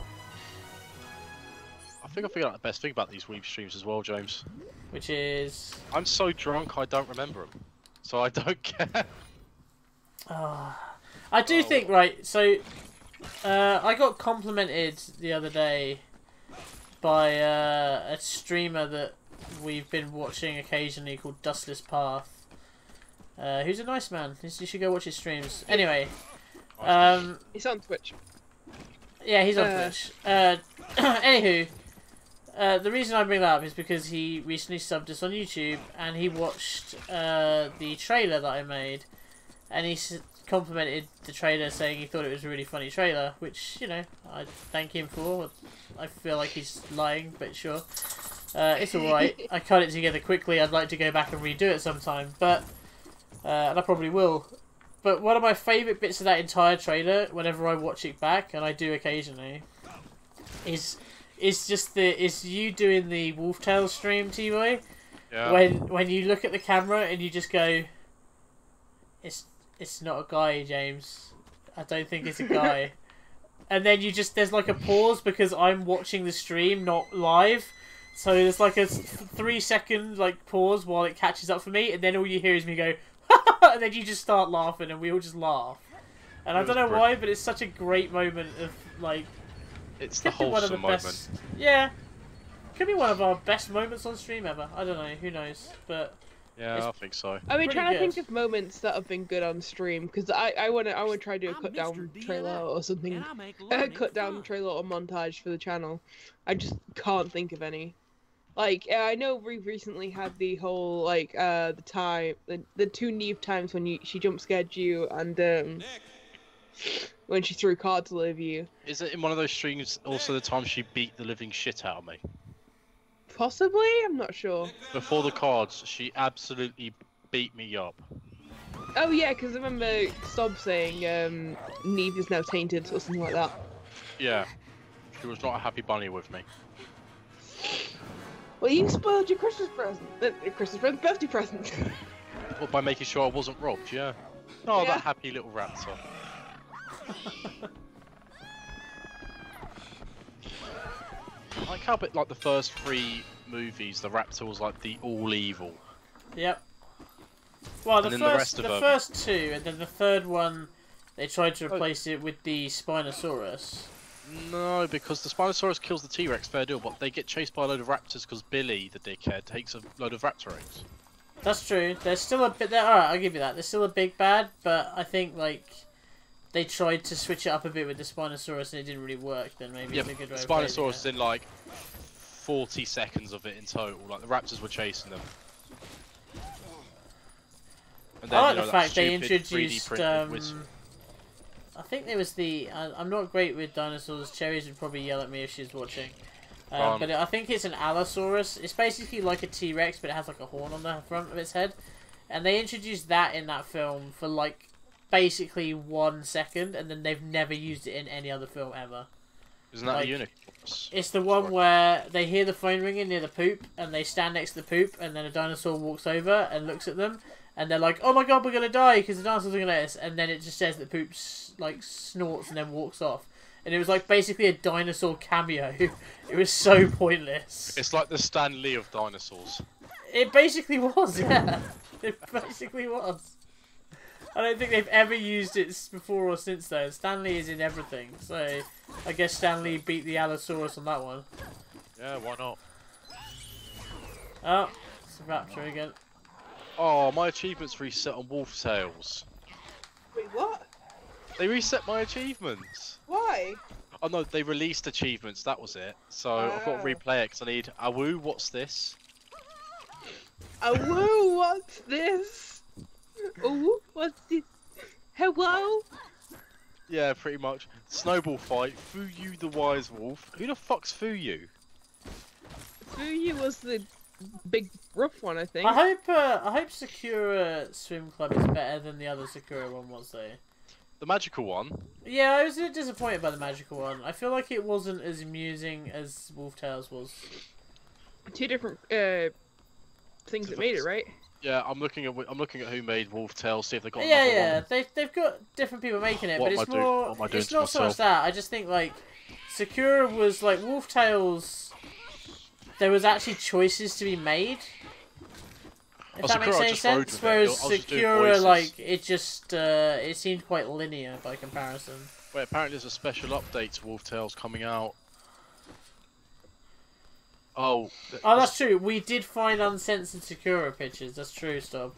I think I figured out the best thing about these Weeb streams as well, James. Which is... I'm so drunk I don't remember them. So I don't care. I do think, right, so... I got complimented the other day by a streamer that we've been watching occasionally called Dustless Path. Who's a nice man. You should go watch his streams. Anyway. He's on Twitch. Yeah, he's on Twitch. Anywho... the reason I bring that up is because he recently subbed us on YouTube and he watched the trailer that I made, and he complimented the trailer saying he thought it was a really funny trailer, which, you know, I thank him for. I feel like he's lying, but sure. It's alright. I cut it together quickly. I'd like to go back and redo it sometime, but and I probably will. But one of my favourite bits of that entire trailer, whenever I watch it back, and I do occasionally, is you doing the Wolftail stream, T-Boy. Yeah. When you look at the camera and you just go, it's not a guy, James. I don't think it's a guy. And then there's a pause because I'm watching the stream, not live. So there's a 3-second pause while it catches up for me, and then all you hear is me go, and then you just start laughing, and we all just laugh. And I don't know why, but it's such a great moment of It's the wholesome moment. Yeah. Could be one of our best moments on stream ever. I don't know. Who knows? But Yeah, I think so. I've been trying to good. think of moments that have been good on stream because I want to try to do a cut down trailer or something. Cut down trailer or montage for the channel. I just can't think of any. Like I know we recently had the whole like the 2 Neve times when she jump scared you and when she threw cards all over you. Is it in one of those streams also the time she beat the living shit out of me? Possibly, I'm not sure. Before the cards, she absolutely beat me up. Oh yeah, because I remember Sob saying Neve is now tainted or something like that. Yeah, she was not a happy bunny with me. Well, you spoiled your Christmas present. Birthday present. Well, by making sure I wasn't robbed, yeah. Oh, Yeah. that happy little raptor. I like how bit like the first 3 movies, the raptor was like the all evil. Yep. Well, the rest of them. first 2, and then the third one, they tried to replace it with the Spinosaurus. No, because the Spinosaurus kills the T-Rex, fair deal, but they get chased by a load of raptors because Billy, the dickhead, takes a load of raptor eggs. That's true. There's still a bit there. Alright, I'll give you that. There's still a big bad, but I think, like, they tried to switch it up a bit with the Spinosaurus and it didn't really work, then maybe Yeah, it's a good way the of phrasing Spinosaurus it. is in like 40 seconds of it in total, like the raptors were chasing them. And I like you know, the that fact they stupid 3D introduced, printed whiz- I think there was the, I'm not great with dinosaurs, Cherries would probably yell at me if she's watching. But I think it's an Allosaurus. It's basically like a T-Rex, but it has like a horn on the front of its head. And they introduced that in that film for like basically 1 second, and then they've never used it in any other film ever. Isn't that like, a unicorn? It's the one where they hear the phone ringing near the poop, and they stand next to the poop, and then a dinosaur walks over and looks at them, and they're like, "Oh my god, we're gonna die because the dinosaurs are gonna eat us," and then it just says that poop like snorts and then walks off. And it was like basically a dinosaur cameo. It was so pointless. It's like the Stan Lee of dinosaurs. It basically was, yeah. It basically was. I don't think they've ever used it before or since though. Stanley is in everything, so I guess Stanley beat the Allosaurus on that one. Yeah, why not? Oh, it's a raptor again. Oh, my achievements reset on Wolf Tales. Wait, what? They reset my achievements. Why? Oh no, they released achievements, that was it. So I've got to replay it because I need Awoo, what's this? Awoo, what's this? Ooh, what's this? Hello? Yeah, pretty much. Snowball fight, Fuyu the Wise Wolf. Who the fuck's Fuyu? Fuyu was the big rough one, I think. I hope Sakura Swim Club is better than the other Sakura one was though. The magical one? Yeah, I was a bit disappointed by the magical one. I feel like it wasn't as amusing as Wolf Tales was. 2 different things that made it, right? Yeah, I'm looking at who made Wolf Tales, see if they got Yeah, one. they've got different people making it, What but it's am I doing- more. what am I doing It's to not so much myself? that. I just think like Sakura was like Wolf Tales. There was actually choices to be made. If that makes Sakura any just rode sense, with it. whereas I was just doing Sakura, voices. like it just it seemed quite linear by comparison. Wait, apparently there's a special update to Wolf Tales coming out. Oh. Oh, that's true. We did find uncensored Sakura pictures. That's true, Stop.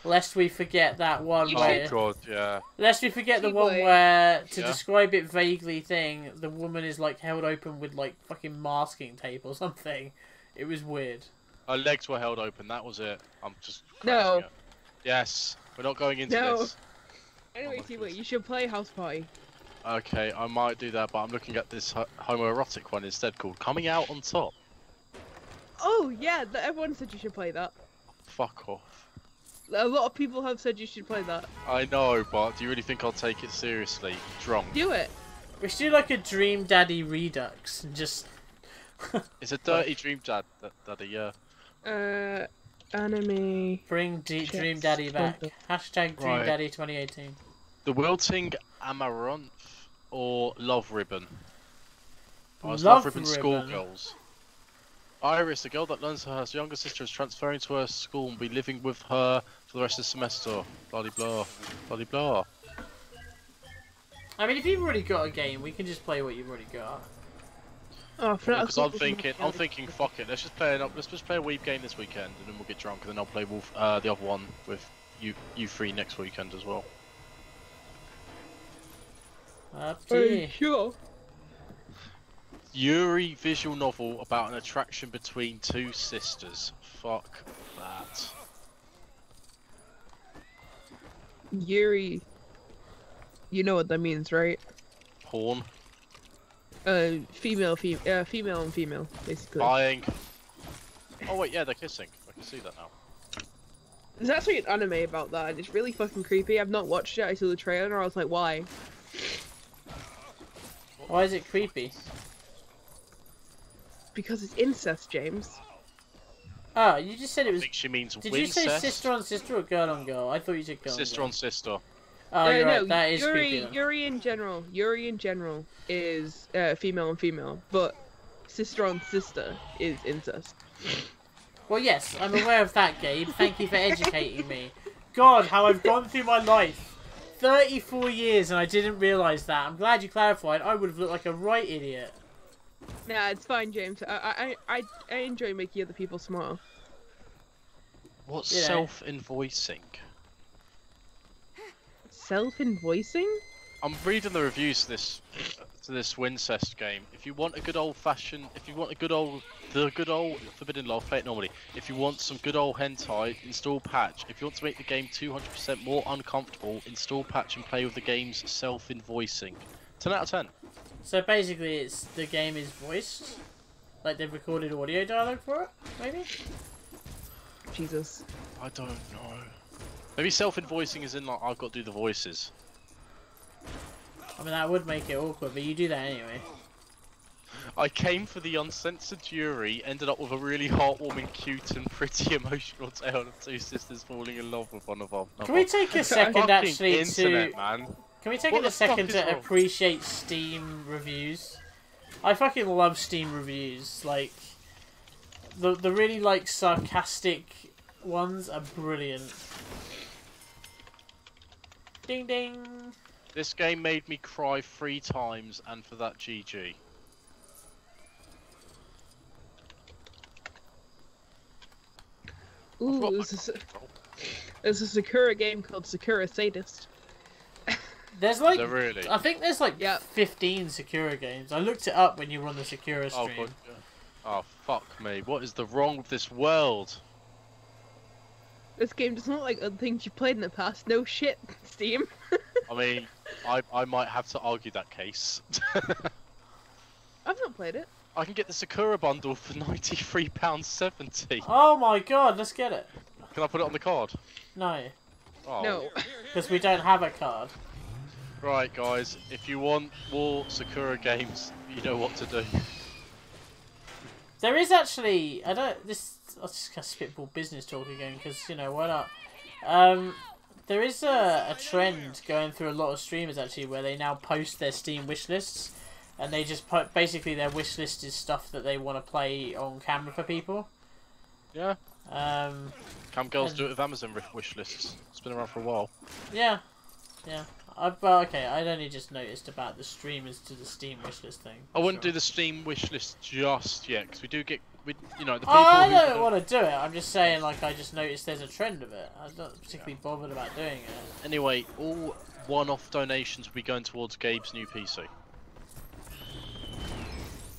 Lest we forget that one where... Oh god, yeah. Lest we forget the one where, to describe it vaguely thing, the woman is like held open with like fucking masking tape or something. It was weird. Her legs were held open, that was it. I'm just... No. it. Yes, we're not going into No. this. Anyway, T-Boy, you should play House Party. Okay, I might do that, but I'm looking at this homoerotic one instead called Coming Out on Top. Oh, yeah, everyone said you should play that. Fuck off. A lot of people have said you should play that. I know, but do you really think I'll take it seriously? Drunk. Do it. We should do like a Dream Daddy Redux and just... It's a dirty dream daddy, yeah. Anime... Bring Dream Daddy back. Hashtag Dream Right. Daddy 2018. The Wilting Amaranth or Love Ribbon? Oh, it's Love Love Ribbon Ribbon. Schoolgirls. Iris, a girl that learns her younger sister is transferring to her school and will be living with her for the rest of the semester. Blah de blah. Blah de blah. I mean, if you've already got a game, we can just play what you've already got. Oh, because I'm thinking, fuck it. Let's just play a Weeb game this weekend, and then we'll get drunk, and then I'll play the other one with you three next weekend as well. Up to you. Sure. Yuri visual novel about an attraction between two sisters. Fuck that. Yuri. You know what that means, right? Porn. Female and female, basically. Lying. Oh wait, yeah, they're kissing. I can see that now. There's actually an anime about that, and it's really fucking creepy. I've not watched it. I saw the trailer, and I was like, why? Why is it creepy? Because it's incest, James. Oh, you just said it was. I think she means Did wincest. you say sister on sister or girl on girl? I thought you said girl Sister on sister. Oh, you're no, right. That is creepy. Yuri in general is female on female, but sister on sister is incest. Well, yes, I'm aware of that, Gabe. Thank you for educating me. God, how I've gone through my life. 34 years and I didn't realise that. I'm glad you clarified. I would have looked like a right idiot. Nah, it's fine, James. I enjoy making other people smile. What's self-invoicing? Self-invoicing? I'm reading the reviews to this Wincest game. If you want a good old-fashioned, the good old Forbidden Love, play it normally. If you want some good old hentai, install patch. If you want to make the game 200% more uncomfortable, install patch and play with the game's self-invoicing. 10 out of 10. So basically, the game is voiced, like they've recorded audio dialogue for it, maybe. Jesus. I don't know. Maybe self-invoicing is in like I've got to do the voices. I mean that would make it awkward, but you do that anyway. I came for the uncensored Yuri, ended up with a really heartwarming, cute and pretty emotional tale of two sisters falling in love with one another. Can we take a second actually internet, man. Can we take a second to appreciate Steam reviews? I fucking love Steam reviews. Like the really like sarcastic ones are brilliant. Ding ding. This game made me cry 3 times, and for that, GG. Ooh, there's a Sakura game called Sakura Sadist. There's like, really? I think there's like 15 Sakura games. I looked it up when you were on the Sakura stream. Oh, God. Oh, fuck me. What is the wrong with this world? This game doesn't look like other things you played in the past. No shit, Steam. I mean, I might have to argue that case. I've not played it. I can get the Sakura bundle for £93.70. Oh my god, let's get it. Can I put it on the card? No. Oh. No. Because we don't have a card. Right, guys, if you want more Sakura games, you know what to do. There is actually, I'll just kind of spitball business talk again, because, you know, why not? There is a trend going through a lot of streamers, actually, where they now post their Steam wish lists, and they just put, basically their wish list is stuff that they want to play on camera for people. Yeah. Cam girls do it with Amazon wish lists. It's been around for a while. Yeah. Yeah. Well, okay, I'd only just noticed about the streamers to the Steam wishlist thing. I wouldn't do the Steam wishlist just yet, because we do get, you know, the people I don't want to do it. I'm just saying, like, I just noticed there's a trend of it. I'm not particularly bothered about doing it. Anyway, all one-off donations will be going towards Gabe's new PC.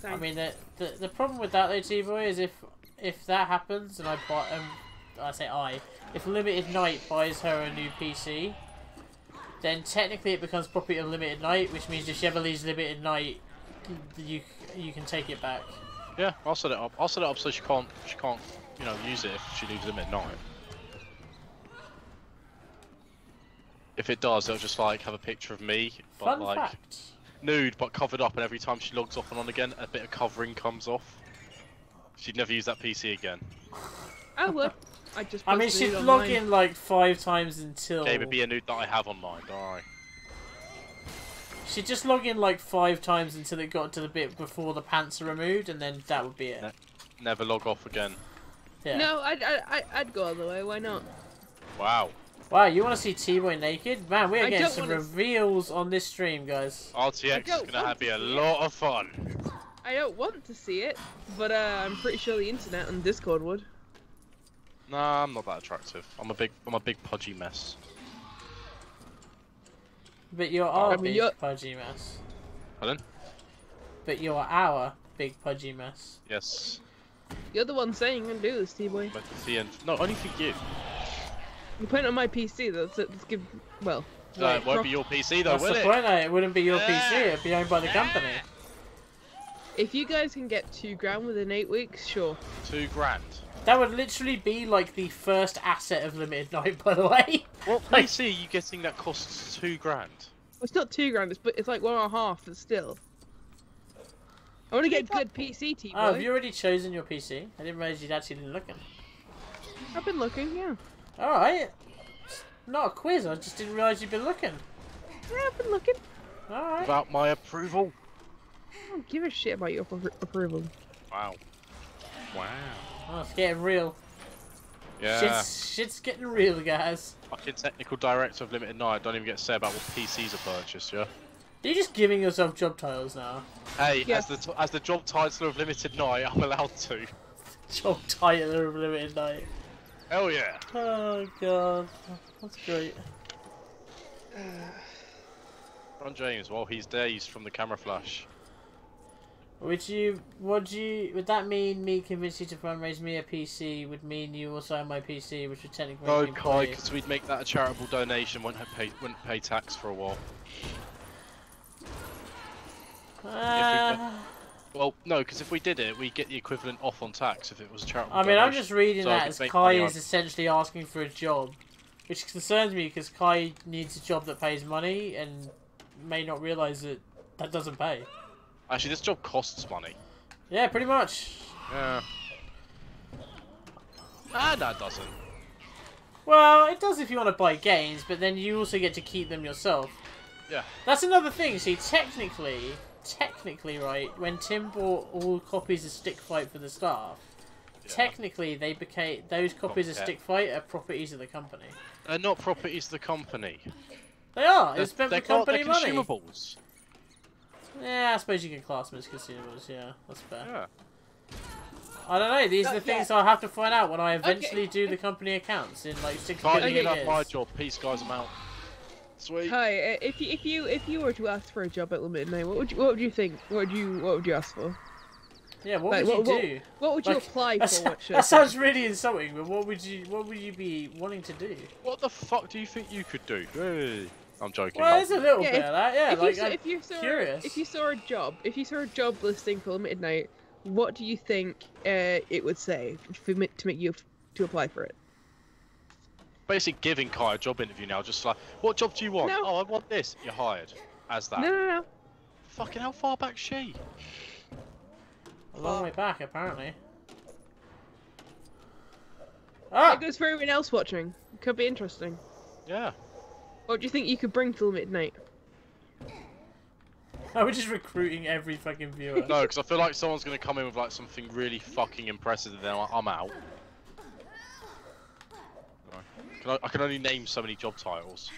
I mean, the problem with that, though, T-Boy, is if that happens, and if LimitedNight buys her a new PC, then technically it becomes property of LimitedNight, which means if she ever leaves LimitedNight, you can take it back. Yeah, I'll set it up. I'll set it up so she can't, you know, use it if she leaves LimitedNight. If it does, it'll just like have a picture of me, but Fun like fact. nude, but covered up, and every time she logs off and on again, a bit of covering comes off. She'd never use that PC again. I would. I mean, she'd log in like 5 times until... Gabe, it'd be a nude that I have on mine, alright. She'd just log in like 5 times until it got to the bit before the pants are removed, and then that would be it. Never log off again. Yeah. No, I'd go all the way. Why not? Wow. Wow, you want to see T-Boy naked? Man, we are getting some reveals on this stream, guys. RTX is going to be a lot of fun. I don't want to see it, but I'm pretty sure the internet and Discord would. Nah, I'm not that attractive. I'm a big pudgy mess. But you're our big pudgy mess. Pardon? But you're our big pudgy mess. Yes. You're the one saying you can do this, T-boy. No, only for you. You put it on my PC, though, so let's give... Well... No, it won't be your PC, though, will it? That's the point, though. It wouldn't be your PC, it'd be owned by the company. If you guys can get $2,000 within 8 weeks, sure. $2,000? That would literally be like the first asset of Limited Night, by the way. What PC are you getting that costs $2,000? Well, it's not $2,000, it's like 1.5, but still. I want to get a good PC, T-boy. Oh, have you already chosen your PC? I didn't realise you'd actually been looking. I've been looking, yeah. Alright. Not a quiz, I just didn't realise you'd been looking. Yeah, I've been looking. Alright. Without my approval? I don't give a shit about your approval. Wow. Wow. Oh, it's getting real. Yeah. Shit's getting real, guys. Fucking technical director of Limited Night, don't even get to say about what PCs are purchased, yeah? Are you just giving yourself job titles now? Hey, yeah. as the job title of Limited Night, I'm allowed to. Job title of Limited Night. Hell yeah. Oh god, that's great. Ron James, while he's dazed from the camera flash. Would that mean me convincing you to fundraise me a PC would mean you also own my PC, which would technically No, mean Kai, because we'd make that a charitable donation, wouldn't pay tax for a while. Well, no, because if we did it, we'd get the equivalent off on tax if it was a charitable donation. I'm just reading that as Kai is essentially asking for a job, which concerns me because Kai needs a job that pays money and may not realise that that doesn't pay. Actually, this job costs money. Yeah, pretty much. Yeah. Ah, no, it doesn't. Well, it does if you want to buy games, but then you also get to keep them yourself. Yeah. That's another thing. See, technically, right, when Tim bought all copies of Stick Fight for the staff, technically those copies of Stick Fight are properties of the company. They're not properties of the company. They are. It's spent the company money. Consumables. Yeah, I suppose you can class them as consumables. Yeah, that's fair. Yeah. I don't know. These are the things I'll have to find out when I eventually do the company accounts in like 6 years. Can't give up my job. Peace, guys. I'm out. Sweet. Hi. If you were to ask for a job at Limited Night, what would you think? What would you ask for? Yeah, what would you do? What would you apply for? That sounds really insulting, but what would you be wanting to do? What the fuck do you think you could do? Hey. I'm joking. Well, there's a little bit of that, yeah. If you saw a job listing for Limited Night, what do you think it would say to make you to apply for it? Basically, giving Kai a job interview now, just like, what job do you want? No. Oh, I want this. You're hired as that. No. Fucking how far back's she? A long way back, apparently. Ah! It goes for everyone else watching. It could be interesting. Yeah. What do you think you could bring to Limited Night? I was just recruiting every fucking viewer. No, because I feel like someone's going to come in with like something really fucking impressive and then I'm out. I can only name so many job titles.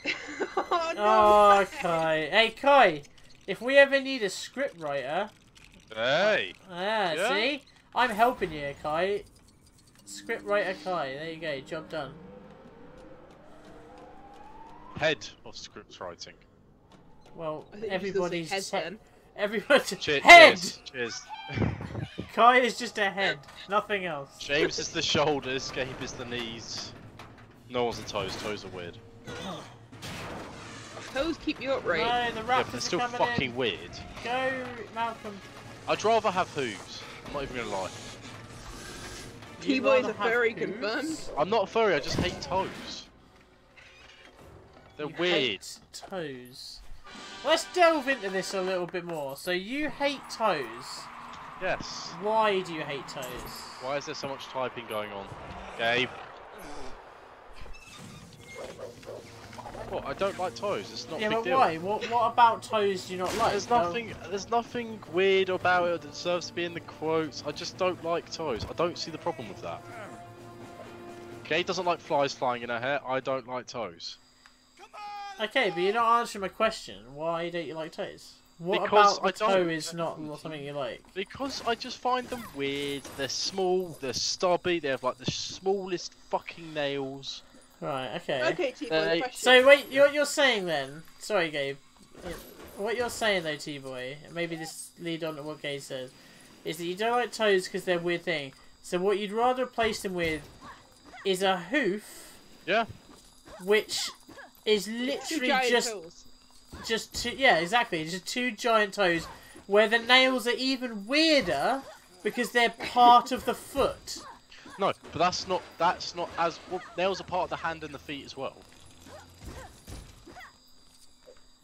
Oh, no. Oh, Kai. Hey, Kai. If we ever need a script writer... Hey. Yeah, see? I'm helping you, Kai. Script writer Kai. There you go. Job done. Head of script writing. Well, everybody's head. Cheers. Head. Cheers. Kai is just a head, nothing else. James is the shoulders. Gabe is the knees. No one's the toes. Toes are weird. Toes keep you upright. No, the yeah, but they're still fucking weird. Go, Malcolm. I'd rather have hooves. I'm not even gonna lie. T-boy's a furry, confirmed. I'm not a furry. I just hate toes. They're weird. Hate toes. Let's delve into this a little bit more. So you hate toes. Yes. Why do you hate toes? Why is there so much typing going on? Gabe. What? I don't like toes. It's not a big deal. Yeah, but why? What about toes do you not like? There's nothing weird about it that deserves to be in the quotes. I just don't like toes. I don't see the problem with that. Gabe doesn't like flies flying in her hair. I don't like toes. Okay, but you're not answering my question. Why don't you like toes? What Because about the toe is not something you like? Because I just find them weird. They're small, they're stubby, they have like the smallest fucking nails. Right, okay. Okay, T-Boy, question. So wait, you're saying then... Sorry, Gabe. What you're saying though, T-Boy, maybe this lead on to what Gabe says, is that you don't like toes because they're a weird thing. So what you'd rather replace them with is a hoof. Yeah. Which is literally just two, yeah, exactly, just two giant toes where the nails are even weirder because they're part of the foot. No, but that's not as well, nails are part of the hand and the feet as well,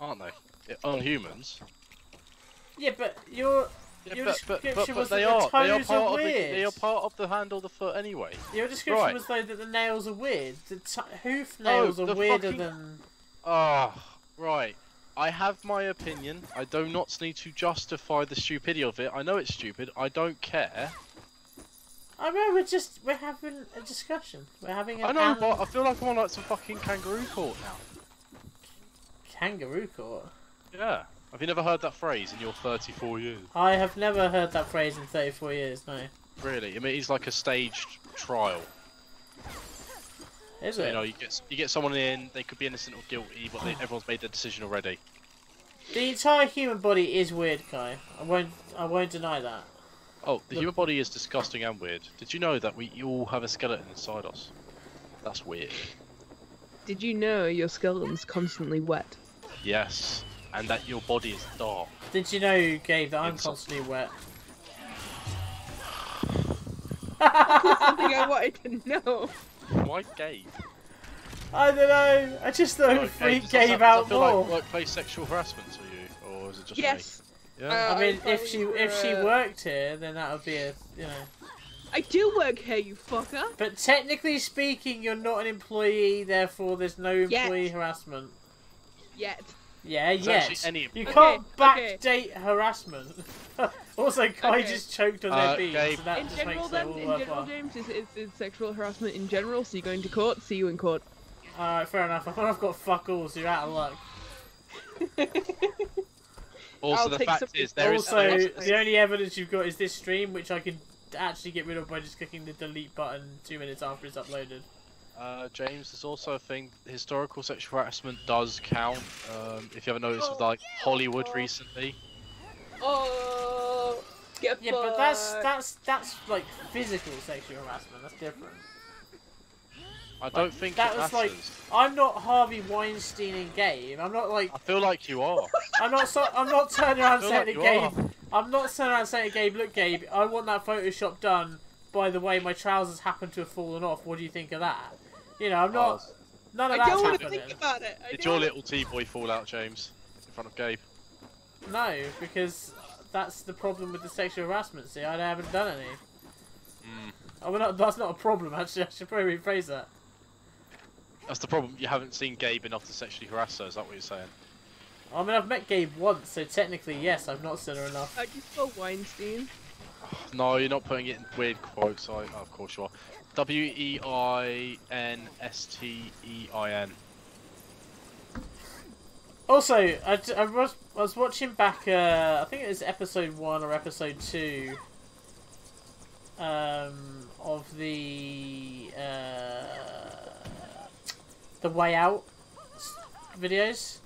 aren't they? On humans. Yeah, but your description was they that the toes are weird. They are part of the hand or the foot anyway. Your description was though that the nails are weird. The hoof nails are weirder than. Ah, right. I have my opinion. I do not need to justify the stupidity of it. I know it's stupid. I don't care. I mean, we're having a discussion. We're having an. I know, but I feel like I'm on like some fucking kangaroo court now. Kangaroo court? Yeah. Have you never heard that phrase in your 34 years? I have never heard that phrase in 34 years, no. Really? I mean, it's like a staged trial. Is so, it? You know, you get someone in, they could be innocent or guilty, but everyone's made their decision already. The entire human body is weird, Kai. I won't deny that. Oh, the human body is disgusting and weird. Did you know that we all have a skeleton inside us? That's weird. Did you know your skeleton's constantly wet? Yes, and that your body is dark. Did you know, Gabe, that I'm constantly wet? That's something I wanted to know. Why Gabe? I don't know. I just thought it would freak Gabe out more. Does that feel like workplace sexual harassment to you, or is it just me? Yeah. I mean, if she worked here, then that would be a I do work here, you fucker. But technically speaking, you're not an employee, therefore there's no employee harassment. Yet. Yeah, yes. You can't backdate harassment. Also, Kai just choked on their beats, so that in just general, makes it all worthwhile. in general, James, it's sexual harassment in general, so you're going to court, see you in court. Alright, fair enough. I've got fuck all, so you're out of luck. Also, the fact is, there is... Also, the only evidence you've got is this stream, which I can actually get rid of by just clicking the delete button 2 minutes after it's uploaded. James, there's also a thing, historical sexual harassment does count, if you haven't noticed with like Hollywood recently. Oh, get yeah, but that's like physical sexual harassment, that's different. I don't think that was like, I'm not Harvey Weinstein and Gabe, I'm not like... I feel like you are. I'm not turning around saying to Gabe, I'm not turning around saying to Gabe, look Gabe, I want that Photoshop done, by the way my trousers happen to have fallen off, what do you think of that? You know, I'm not... None of that's happening. I don't want to think about it. Did your little T-boy fall out, James? In front of Gabe? No, because that's the problem with the sexual harassment, see, I haven't done any. I mean, that's not a problem, actually, I should probably rephrase that. That's the problem, you haven't seen Gabe enough to sexually harass her, is that what you're saying? I mean, I've met Gabe once, so technically, yes, I've not seen her enough. I just saw Weinstein. No, you're not putting it in weird quotes, of course you are. W-E-I-N-S-T-E-I-N. Also, I was watching back, I think it was episode 1 or episode 2, of the Way Out videos.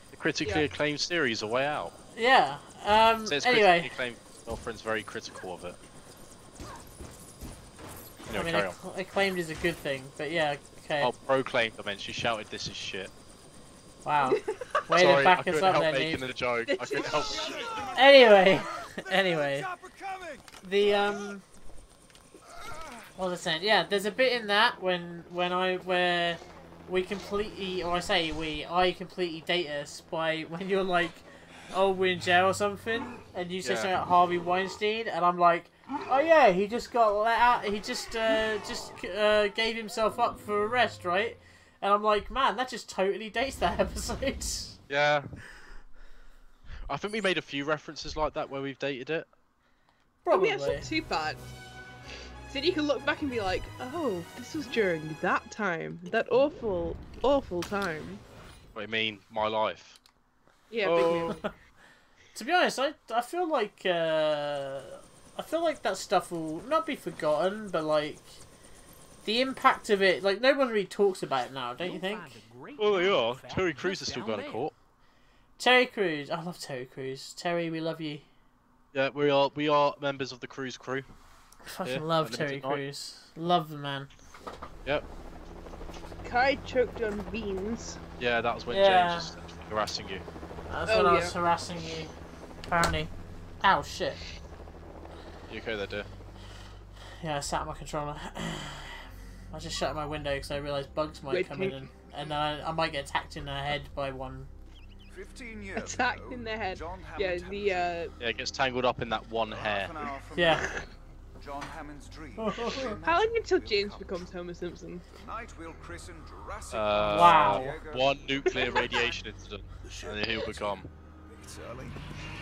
The critically acclaimed series, A Way Out. Yeah. So it's anyway. Critically acclaimed. Girlfriend's very critical of it. Anyway, I mean, acclaimed is a good thing, but yeah, okay. Oh, proclaimed, I meant. She shouted, "This is shit." Wow. Way to back us up there, making a joke. I couldn't help. Anyway, the what was I saying? Yeah, there's a bit in that where we completely, or I completely date us by when you're like, oh, we're in jail or something, and you say something like Harvey Weinstein, and I'm like, oh yeah, he just got let out. He just gave himself up for arrest, right? And I'm like, man, that just totally dates that episode. Yeah. I think we made a few references like that where we've dated it. Probably. Oh, yeah, too bad. So you can look back and be like, oh, this was during that time. That awful, awful time. What do you mean, my life? Yeah, oh. big To be honest, I feel like that stuff will not be forgotten, but like the impact of it, like no one really talks about it now, don't you think? Oh yeah, Terry Crews is still going to court. Terry Crews, I love Terry Crews. Terry, we love you. Yeah, we are members of the Crews crew. I fucking love Terry Crews. Love the man. Yep. Kai choked on beans. Yeah, that was when James was harassing you. That's when I was harassing you. Apparently. Ow, shit. You okay there, dear? Yeah, I sat on my controller. I just shut my window because I realised bugs might come in and I might get attacked in the head by one. 15 years attacked in the head. Yeah, the Yeah, it gets tangled up in that one hair. Yeah. John Hammond's dream. How long until James becomes Homer Simpson? Tonight we'll christen Jurassic Wow. One nuclear radiation incident, and then he'll become. It's early.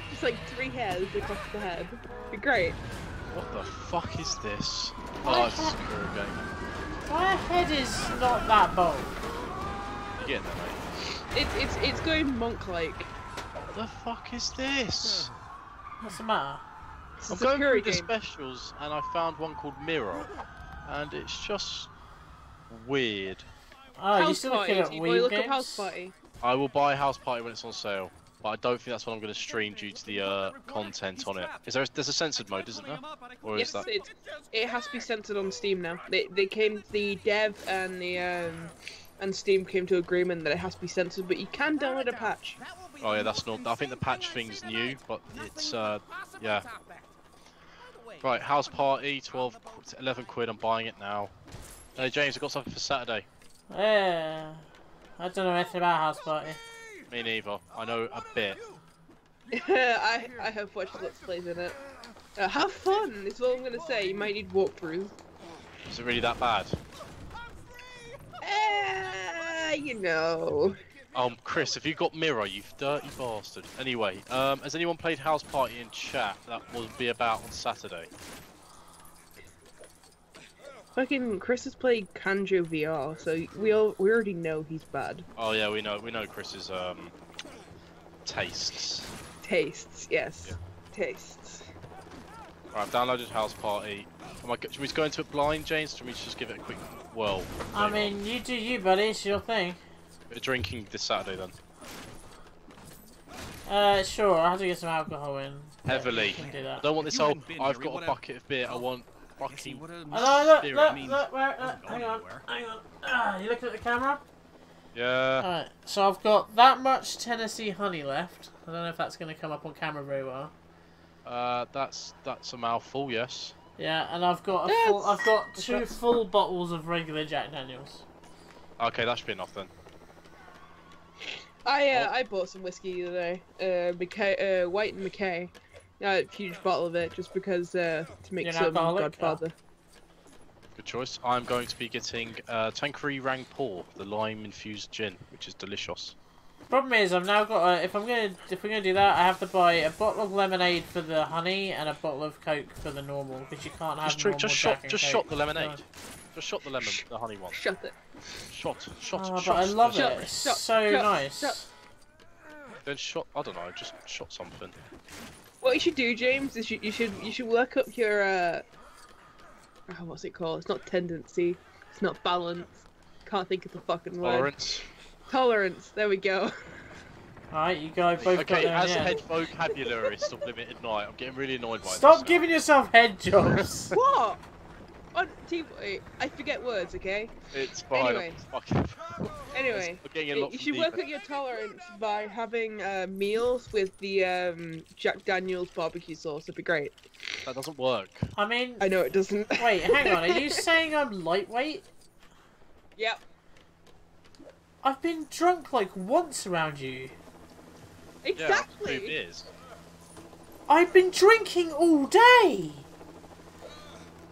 Just like 3 hairs across the head. Be great. What the fuck is this? Oh, it's a screw game. My head is not that bold. You getting there, mate? It's going monk-like. What the fuck is this? What's the matter? I'm going through the specials and I found one called Mirror, and it's just weird. Oh, you still looking at Wii games? House Party? I will buy House Party when it's on sale, but I don't think that's what I'm going to stream due to the content on it. There's a censored mode, isn't there? Or yes, is that? It has to be censored on Steam now. The dev and the and Steam came to agreement that it has to be censored, but you can download a patch. Oh yeah, that's not. I think the patch thing's new, but it's yeah. Right, House Party, 11 quid. I'm buying it now. Hey James, I've got something for Saturday. Yeah. I don't know anything about House Party. Me neither. I know a bit. I have watched Let's Plays in it. Have fun is all I'm gonna say. You might need walkthroughs. Is it really that bad? You know. Chris, have you got Mirror, you dirty bastard? Anyway, has anyone played House Party in chat? That will be about on Saturday. Fucking Chris has played Kanjo VR, so we already know he's bad. Oh yeah, we know Chris's tastes. Tastes, yes. Yeah. Tastes. Right, I've downloaded House Party. Should we go into it blind, James? Should we just give it a quick whirl? I mean, you do you, buddy. It's your thing. Bit of drinking this Saturday then. Sure. I have to get some alcohol in. Heavily. Can do that. I don't want this whole. I've got a bucket of beer. I want fucking. Look, hang on. You looking at the camera? Yeah. Alright, so I've got that much Tennessee honey left. I don't know if that's going to come up on camera very well. That's a mouthful, yes. Yeah, and I've got two full bottles of regular Jack Daniels. Okay, that should be enough then. I bought some whiskey the other day, White and McKay. A huge bottle of it, just because to make some Godfather. Good choice. I'm going to be getting Tanqueray Rangpur, the lime-infused gin, which is delicious. Problem is, I've now got if we're gonna do that, I have to buy a bottle of lemonade for the honey and a bottle of Coke for the normal, because you can't have just shot the lemonade. Just shot the lemon, the honey one. Shut it. Shot. But I love it. It's so nice. Then shot. I don't know. Just shot something. What you should do, James, is you should work up your what's it called? It's not tendency. It's not balance. Can't think of the fucking word. Tolerance. Tolerance. There we go. Alright, you guys both got Okay, there, as yeah. head vocabularists of Limited Night, I'm getting really annoyed by this. Stop giving yourself head jobs. What? On I forget words, okay? It's fine. Anyway. Anyway, you should work at your tolerance by having meals with the Jack Daniels barbecue sauce. It'd be great. That doesn't work. I mean... I know it doesn't. Wait, hang on. Are you saying I'm lightweight? Yep. I've been drunk like once around you. Exactly. Yeah, 2 beers. I've been drinking all day.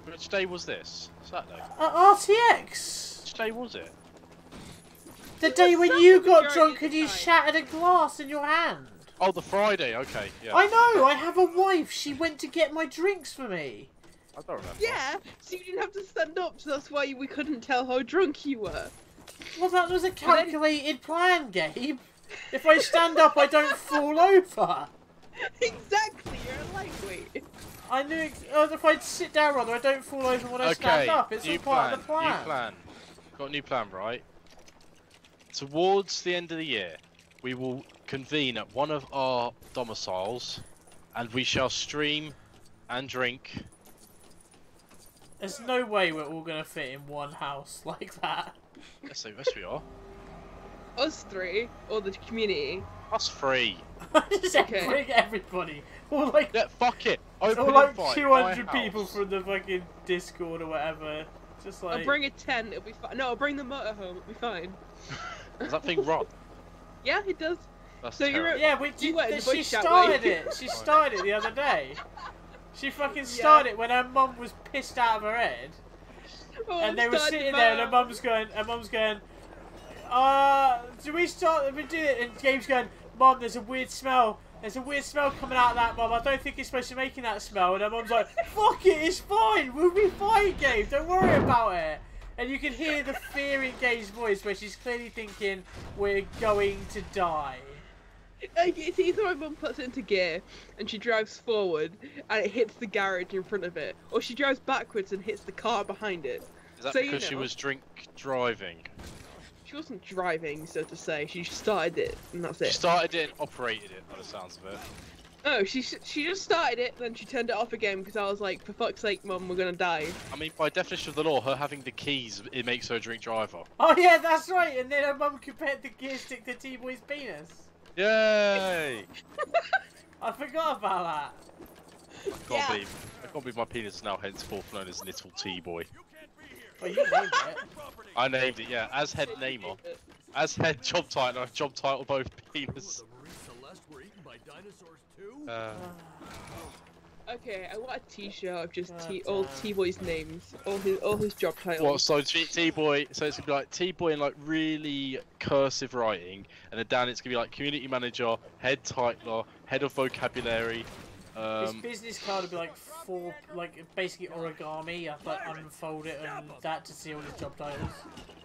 Which day was this? Saturday. At RTX. Which day was it? The day when you got drunk and you shattered a glass in your hand. Oh, the Friday. Okay, yeah. I know. I have a wife. She went to get my drinks for me. I don't remember. Yeah, so you didn't have to stand up, so that's why we couldn't tell how drunk you were. Well, that was a calculated plan, Gabe. If I stand up, I don't fall over. Exactly, you're a lightweight. I knew if I sit down rather, I don't fall over when I stand up. It's all part of the plan. New plan. Got a new plan, right? Towards the end of the year, we will convene at one of our domiciles, and we shall stream and drink. There's no way we're all gonna fit in one house like that. Yes, we are. Us three, or the community? Us three. Just bring everybody. Or like, yeah, fuck it. Open or like invite, 200 people from the fucking Discord or whatever. Just like. I'll bring a tent, it'll be fine. No, I'll bring the motorhome, it'll be fine. Does that thing run? Yeah, it does. That's so terrible. Yeah, she started it. She started it the other day. She fucking started it when her mum was pissed out of her head. And they were sitting there and her mum's going, do we start, we do it? And Gabe's going, Mum, there's a weird smell. There's a weird smell coming out of that, Mum. I don't think it's supposed to be making that smell. And her mum's like, fuck it, it's fine. We'll be fine, Gabe. Don't worry about it. And you can hear the fear in Gabe's voice where she's clearly thinking, we're going to die. It's either my mum puts it into gear and she drives forward and it hits the garage in front of it, or she drives backwards and hits the car behind it. Is that because she was driving? She wasn't driving, so to say. She started it, and that's it. She started it and operated it, by the sounds of it. Oh, she just started it, then she turned it off again because I was like, for fuck's sake, Mum, we're gonna die. I mean, by definition of the law, her having the keys, it makes her a drink driver. Oh yeah, that's right. And then her mum compared the gear stick to T-Boy's penis. Yay! I forgot about that. I can't believe my penis is now henceforth known as Little T-Boy. Well, you named it. I named it, yeah, as head namer. As head job title, I job title both penis. Okay, I want a t-shirt of just all T-Boy's names, all his job titles. What, so T-Boy, so it's gonna be like T-Boy in like really cursive writing, and then down it's gonna be like community manager, head titler, head of vocabulary. His business card would be like basically origami. You have to like unfold it and that to see all his job titles.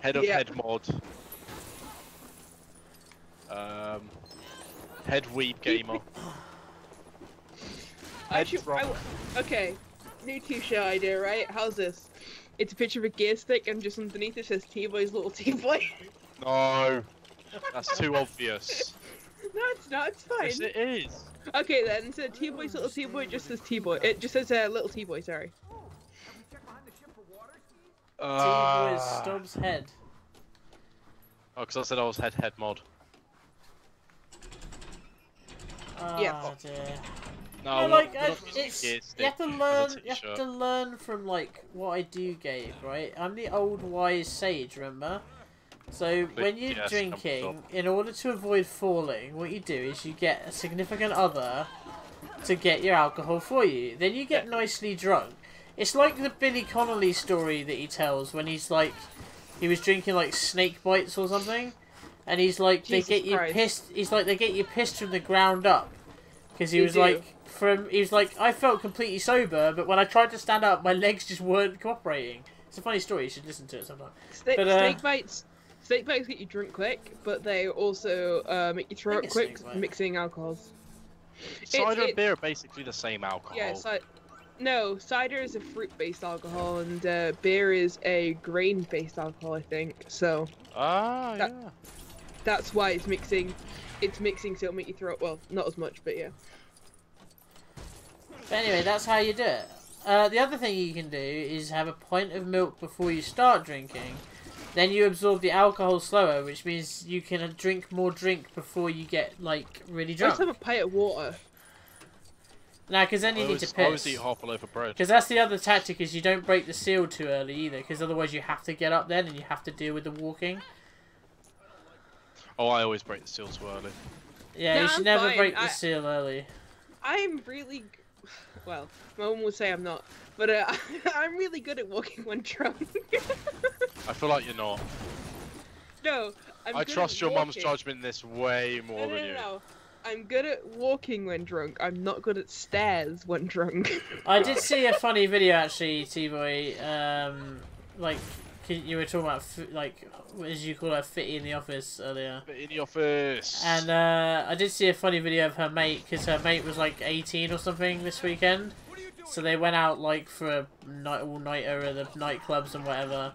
Head of head mod. Head weeb gamer. Okay, new t-shirt idea, right? How's this? It's a picture of a gear stick and just underneath it says T-Boy's Little T-Boy. No, that's too obvious. No, it's not. It's fine. Yes, it is. Okay then, instead of T-Boy's Little T-Boy, it just says T-Boy. It just says Little T-Boy. Sorry. T-Boy's Stubbs head. Oh, because I said I was head mod. Yeah. Dear. No, like you have to learn. You have to learn from like what I do, Gabe. Right? I'm the old wise sage. Remember? So when you're drinking, in order to avoid falling, what you do is you get a significant other to get your alcohol for you. Then you get nicely drunk. It's like the Billy Connolly story that he tells when he's like, he was drinking like snake bites or something, and he's like, they get you pissed. He's like, they get you pissed from the ground up, because he was like, I felt completely sober, but when I tried to stand up, my legs just weren't cooperating. It's a funny story. You should listen to it sometime. Snake bites get you drunk quick, but they also make you throw up quick mixing alcohols. Cider and beer are basically the same alcohol. Yeah, no, cider is a fruit-based alcohol, and beer is a grain-based alcohol, I think. So. Yeah. That's why it's mixing. It's mixing, so it'll make you throw up. Well, not as much, but yeah. But anyway, that's how you do it. The other thing you can do is have a pint of milk before you start drinking. Then you absorb the alcohol slower, which means you can drink more drink before you get, like, really drunk. Let's have a pint of water. Nah, because then you need to piss. I always eat half a loaf of bread. Because that's the other tactic, is you don't break the seal too early either, because otherwise you have to get up then and you have to deal with the walking. Oh, I always break the seal too early. Yeah, you should never break the seal early. I'm really... Well, my mum would say I'm not, but I'm really good at walking when drunk. I feel like you're not. No, I trust your mum's judgment in this way more than you. No. I'm good at walking when drunk. I'm not good at stairs when drunk. I did see a funny video actually, T-Boy, like you were talking about like, as you call her, Fitty in the office earlier. Fitty in the office. And I did see a funny video of her mate, because her mate was like 18 or something this weekend. So they went out like for a all-nighter at the nightclubs and whatever.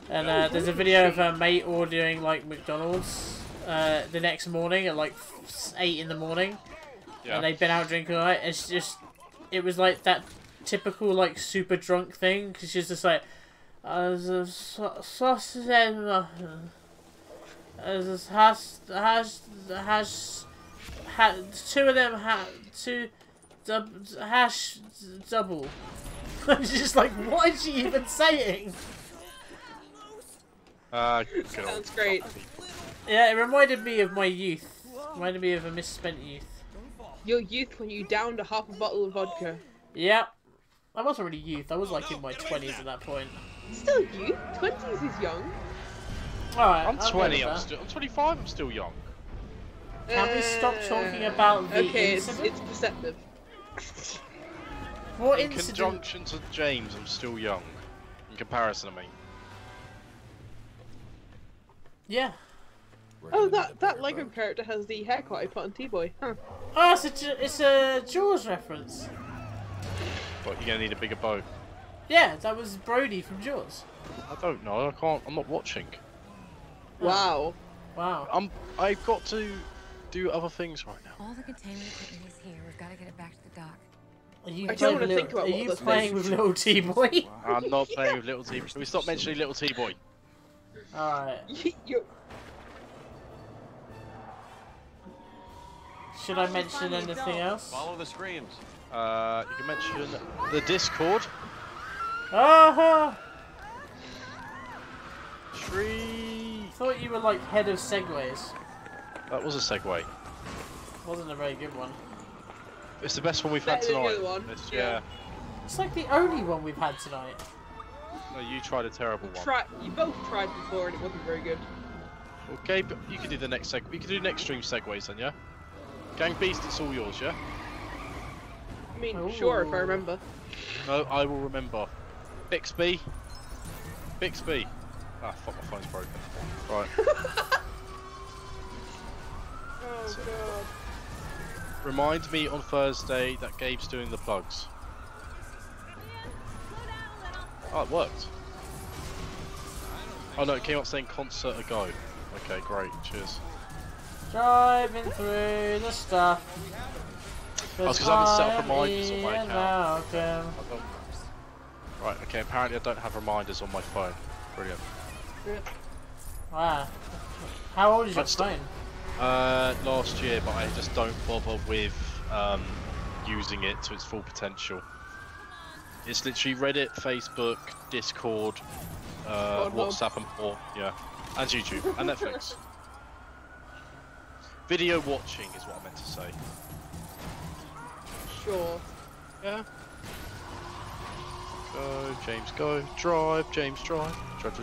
And there's a video of her mate ordering like McDonald's the next morning at like 8 in the morning. Yeah. And they've been out drinking all night. It's just, it was like that typical like super drunk thing, because she's just like, sausage and muffin. Two of them hash double. I'm just like, what is she even saying? Sounds great. Yeah, it reminded me of my youth. Reminded me of a misspent youth. Your youth when you downed a half a bottle of vodka. Yep. I wasn't really youth. I was like in my 20s at that point. Still youth. 20s is young. Alright, I'm 20. I'm 25. I'm still young. Can we stop talking about the incident? It's perceptive. What in incident? conjunction to James, I'm still young. In comparison, I mean. Yeah. Oh, that Lego character has the haircut I put on T-Boy. Huh. Oh, it's a Jaws reference. What, you're gonna need a bigger bow? Yeah, that was Brody from Jaws. I don't know. I can't. I'm not watching. Wow. Wow. I've got to do other things right now. All the containment equipment is here. We've got to get it back to the dock. Are you playing with little T-Boy? I'm not playing with little T-Boy. Can we stop mentioning little T-Boy? Alright. Should I mention anything else? Follow the screams. You can mention the Discord. Aha! Tree. Thought you were like head of segways. That was a segue. Wasn't a very good one. It's the best one we've had tonight. Yeah. It's like the only one we've had tonight. No, you tried a terrible one. You both tried before and it wasn't very good. Well, Gabe, you can do the next we can do next stream segues then, yeah? Gang Beast, it's all yours, yeah? I mean, sure, if I remember. No, I will remember. Bixby. Bixby. Ah, fuck, my phone's broken. Right. Oh, God. Remind me on Thursday that Gabe's doing the plugs. Oh, it worked. Oh no, it came up saying concert a go. Okay, great, cheers. Driving through the stuff. That's because I haven't set up reminders on my account. Welcome. Right, okay, apparently I don't have reminders on my phone. Brilliant. Wow. How old is your phone? Last year, but I just don't bother with using it to its full potential. It's literally Reddit, Facebook, Discord, WhatsApp and more, yeah. And YouTube, and Netflix. Video watching is what I meant to say. Sure. Yeah. Go, James, go. Drive, James, drive. Drive,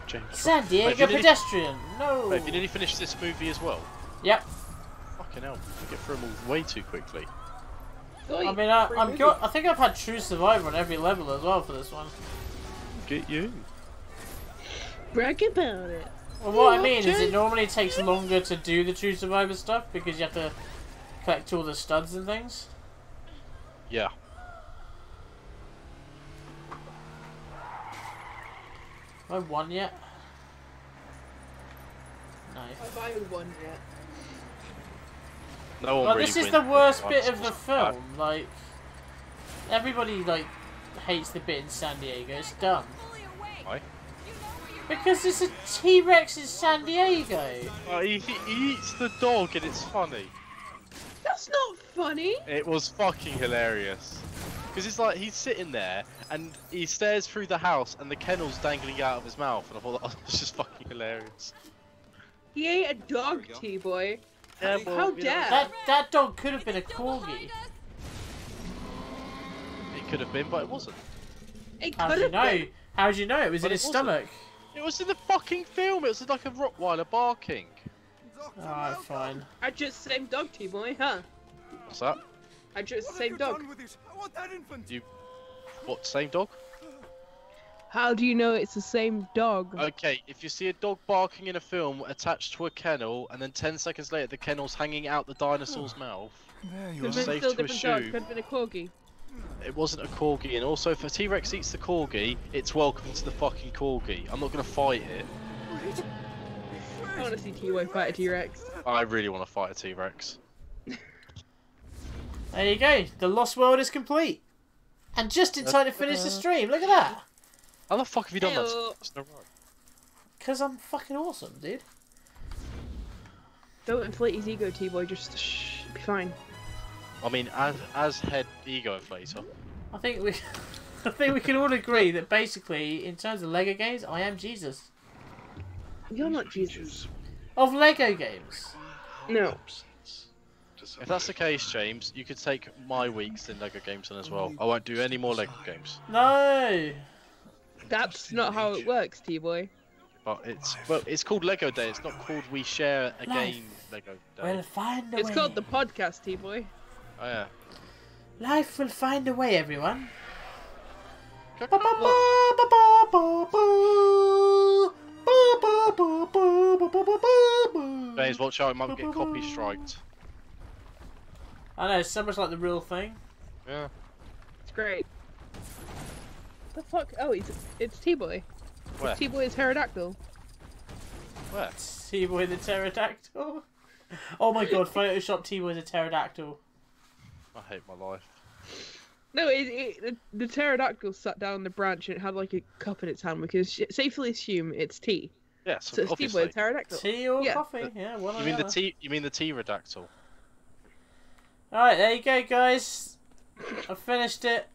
James, drive. San Diego pedestrian, no! Wait, have you nearly finished this movie as well? Yep. Fucking hell, I get through them all way too quickly. I mean, I think I've had True Survivor on every level as well for this one. Get you. Brag about it. Well, what I mean is it normally takes longer to do the True Survivor stuff because you have to collect all the studs and things. Yeah. Have I won yet? No. Have I won yet? No one well, really this is the wins. worst bit of the film. Like, everybody like hates the bit in San Diego. It's dumb. Why? Because it's a T-Rex in San Diego. He eats the dog and it's funny. That's not funny. It was fucking hilarious. Because it's like he's sitting there and he stares through the house and the kennel's dangling out of his mouth, and I thought that was just fucking hilarious. He ate a dog, T-Boy. Yeah, well, how dare? That dog could have been a corgi. It could have been, but it wasn't. It How do you know? How do you know? It was in his stomach. It was in the fucking film. It was like a Rottweiler barking. Alright, fine. I just the same dog, T-Boy, huh? What's that? I just the same dog. You... What, same dog? How do you know it's the same dog? Okay, if you see a dog barking in a film attached to a kennel, and then 10 seconds later the kennel's hanging out the dinosaur's mouth, you're safe to assume Could have been a corgi. it wasn't a corgi. And also, if a T-Rex eats the corgi, it's welcome to the fucking corgi. I'm not gonna fight it. I want to see T-Way fight a T-Rex. I really want to fight a T-Rex. There you go. The Lost World is complete. And just in time to finish the stream. Look at that. How the fuck have you done that? That's no right. Because I'm fucking awesome, dude. Don't inflate his ego, T-Boy. Just shh, be fine. I mean, as head ego inflator. I think we can all agree that basically, in terms of Lego games, I am Jesus. You're not Jesus. Of Lego games. No. If that's the case, James, you could take my weeks in Lego games then as well. I won't do any more Lego games. No. That's not how it works, T-Boy. But it's called Lego Day. It's not called We Share a Game Lego Day. We'll find a way. It's called the podcast, T-Boy. Oh yeah. Life will find a way, everyone. James, watch out! It might get copy striked. I know, it's so much like the real thing. Yeah. It's great. The fuck? Oh, it's T-Boy. Where? T-Boy is pterodactyl. Where? T-Boy the pterodactyl. Oh my god! Photoshop T-Boy as a pterodactyl. I hate my life. No, the pterodactyl sat down on the branch and it had like a cup in its hand. We can safely assume it's tea. Yeah, so it's T-Boy pterodactyl. Tea or coffee? Yeah, one or the other. You mean the pterodactyl? Alright, there you go, guys. I finished it.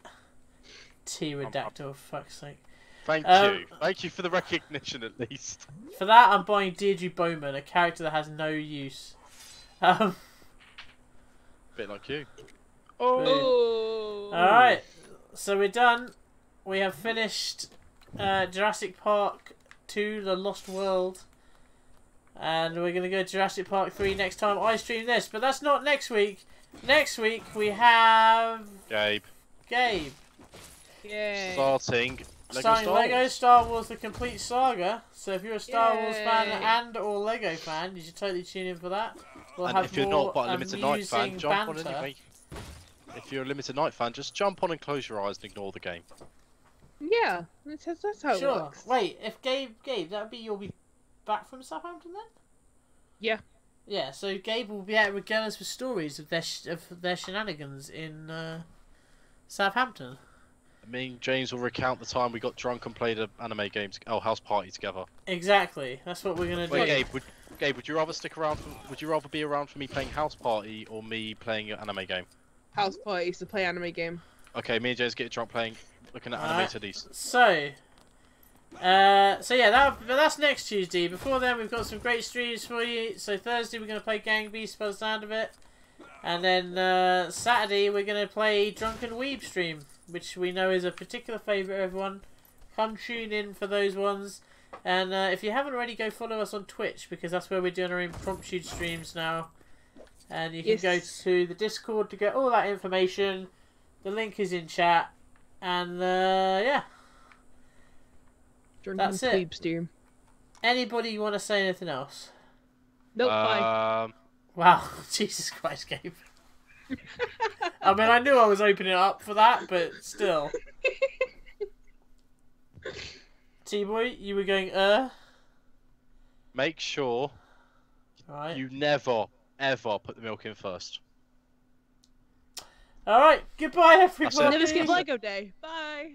Pterodactyl, fuck's sake. Thank you. Thank you for the recognition, at least. For that, I'm buying Deirdre Bowman, a character that has no use. Bit like you. Oh. Alright, so we're done. We have finished Jurassic Park 2, The Lost World. And we're going to go to Jurassic Park 3 next time I stream this. But that's not next week. Next week we have... Gabe. Yay. Starting Lego Star Wars The Complete Saga. So if you're a Star Wars fan and or Lego fan, you should totally tune in for that. We'll and have if you're more not but a LimitedNight fan, jump banter. on anyway. If you're a LimitedNight fan, just jump on and close your eyes and ignore the game. Yeah, that's how it works. Wait, if Gabe, that would be you'll be back from Southampton then? Yeah. Yeah, so Gabe will be able to regale us with stories of their shenanigans in Southampton. Me and James will recount the time we got drunk and played an anime game, house party together. Exactly, that's what we're gonna do. Wait, Gabe, would you rather stick around? Would you rather be around for me playing house party or me playing an anime game? House party used to play anime game. Okay, me and James get drunk looking at anime titties. So yeah, that's next Tuesday. Before then, we've got some great streams for you. So Thursday, we're going to play Gang Beasts by the sound of it. And then Saturday, we're going to play Drunken Weeb stream, which we know is a particular favourite of everyone. Come tune in for those ones. And if you haven't already, go follow us on Twitch, because that's where we're doing our impromptu streams now. And you can go to the Discord to get all that information. The link is in chat. And yeah. That's it. Stream. Anybody want to say anything else? Nope, bye. Wow, Jesus Christ, Gabe. I mean, I knew I was opening it up for that, but still. T-Boy, you were going, Make sure you never, ever put the milk in first. Alright, goodbye, everybody. Never skip Lego Day. Bye.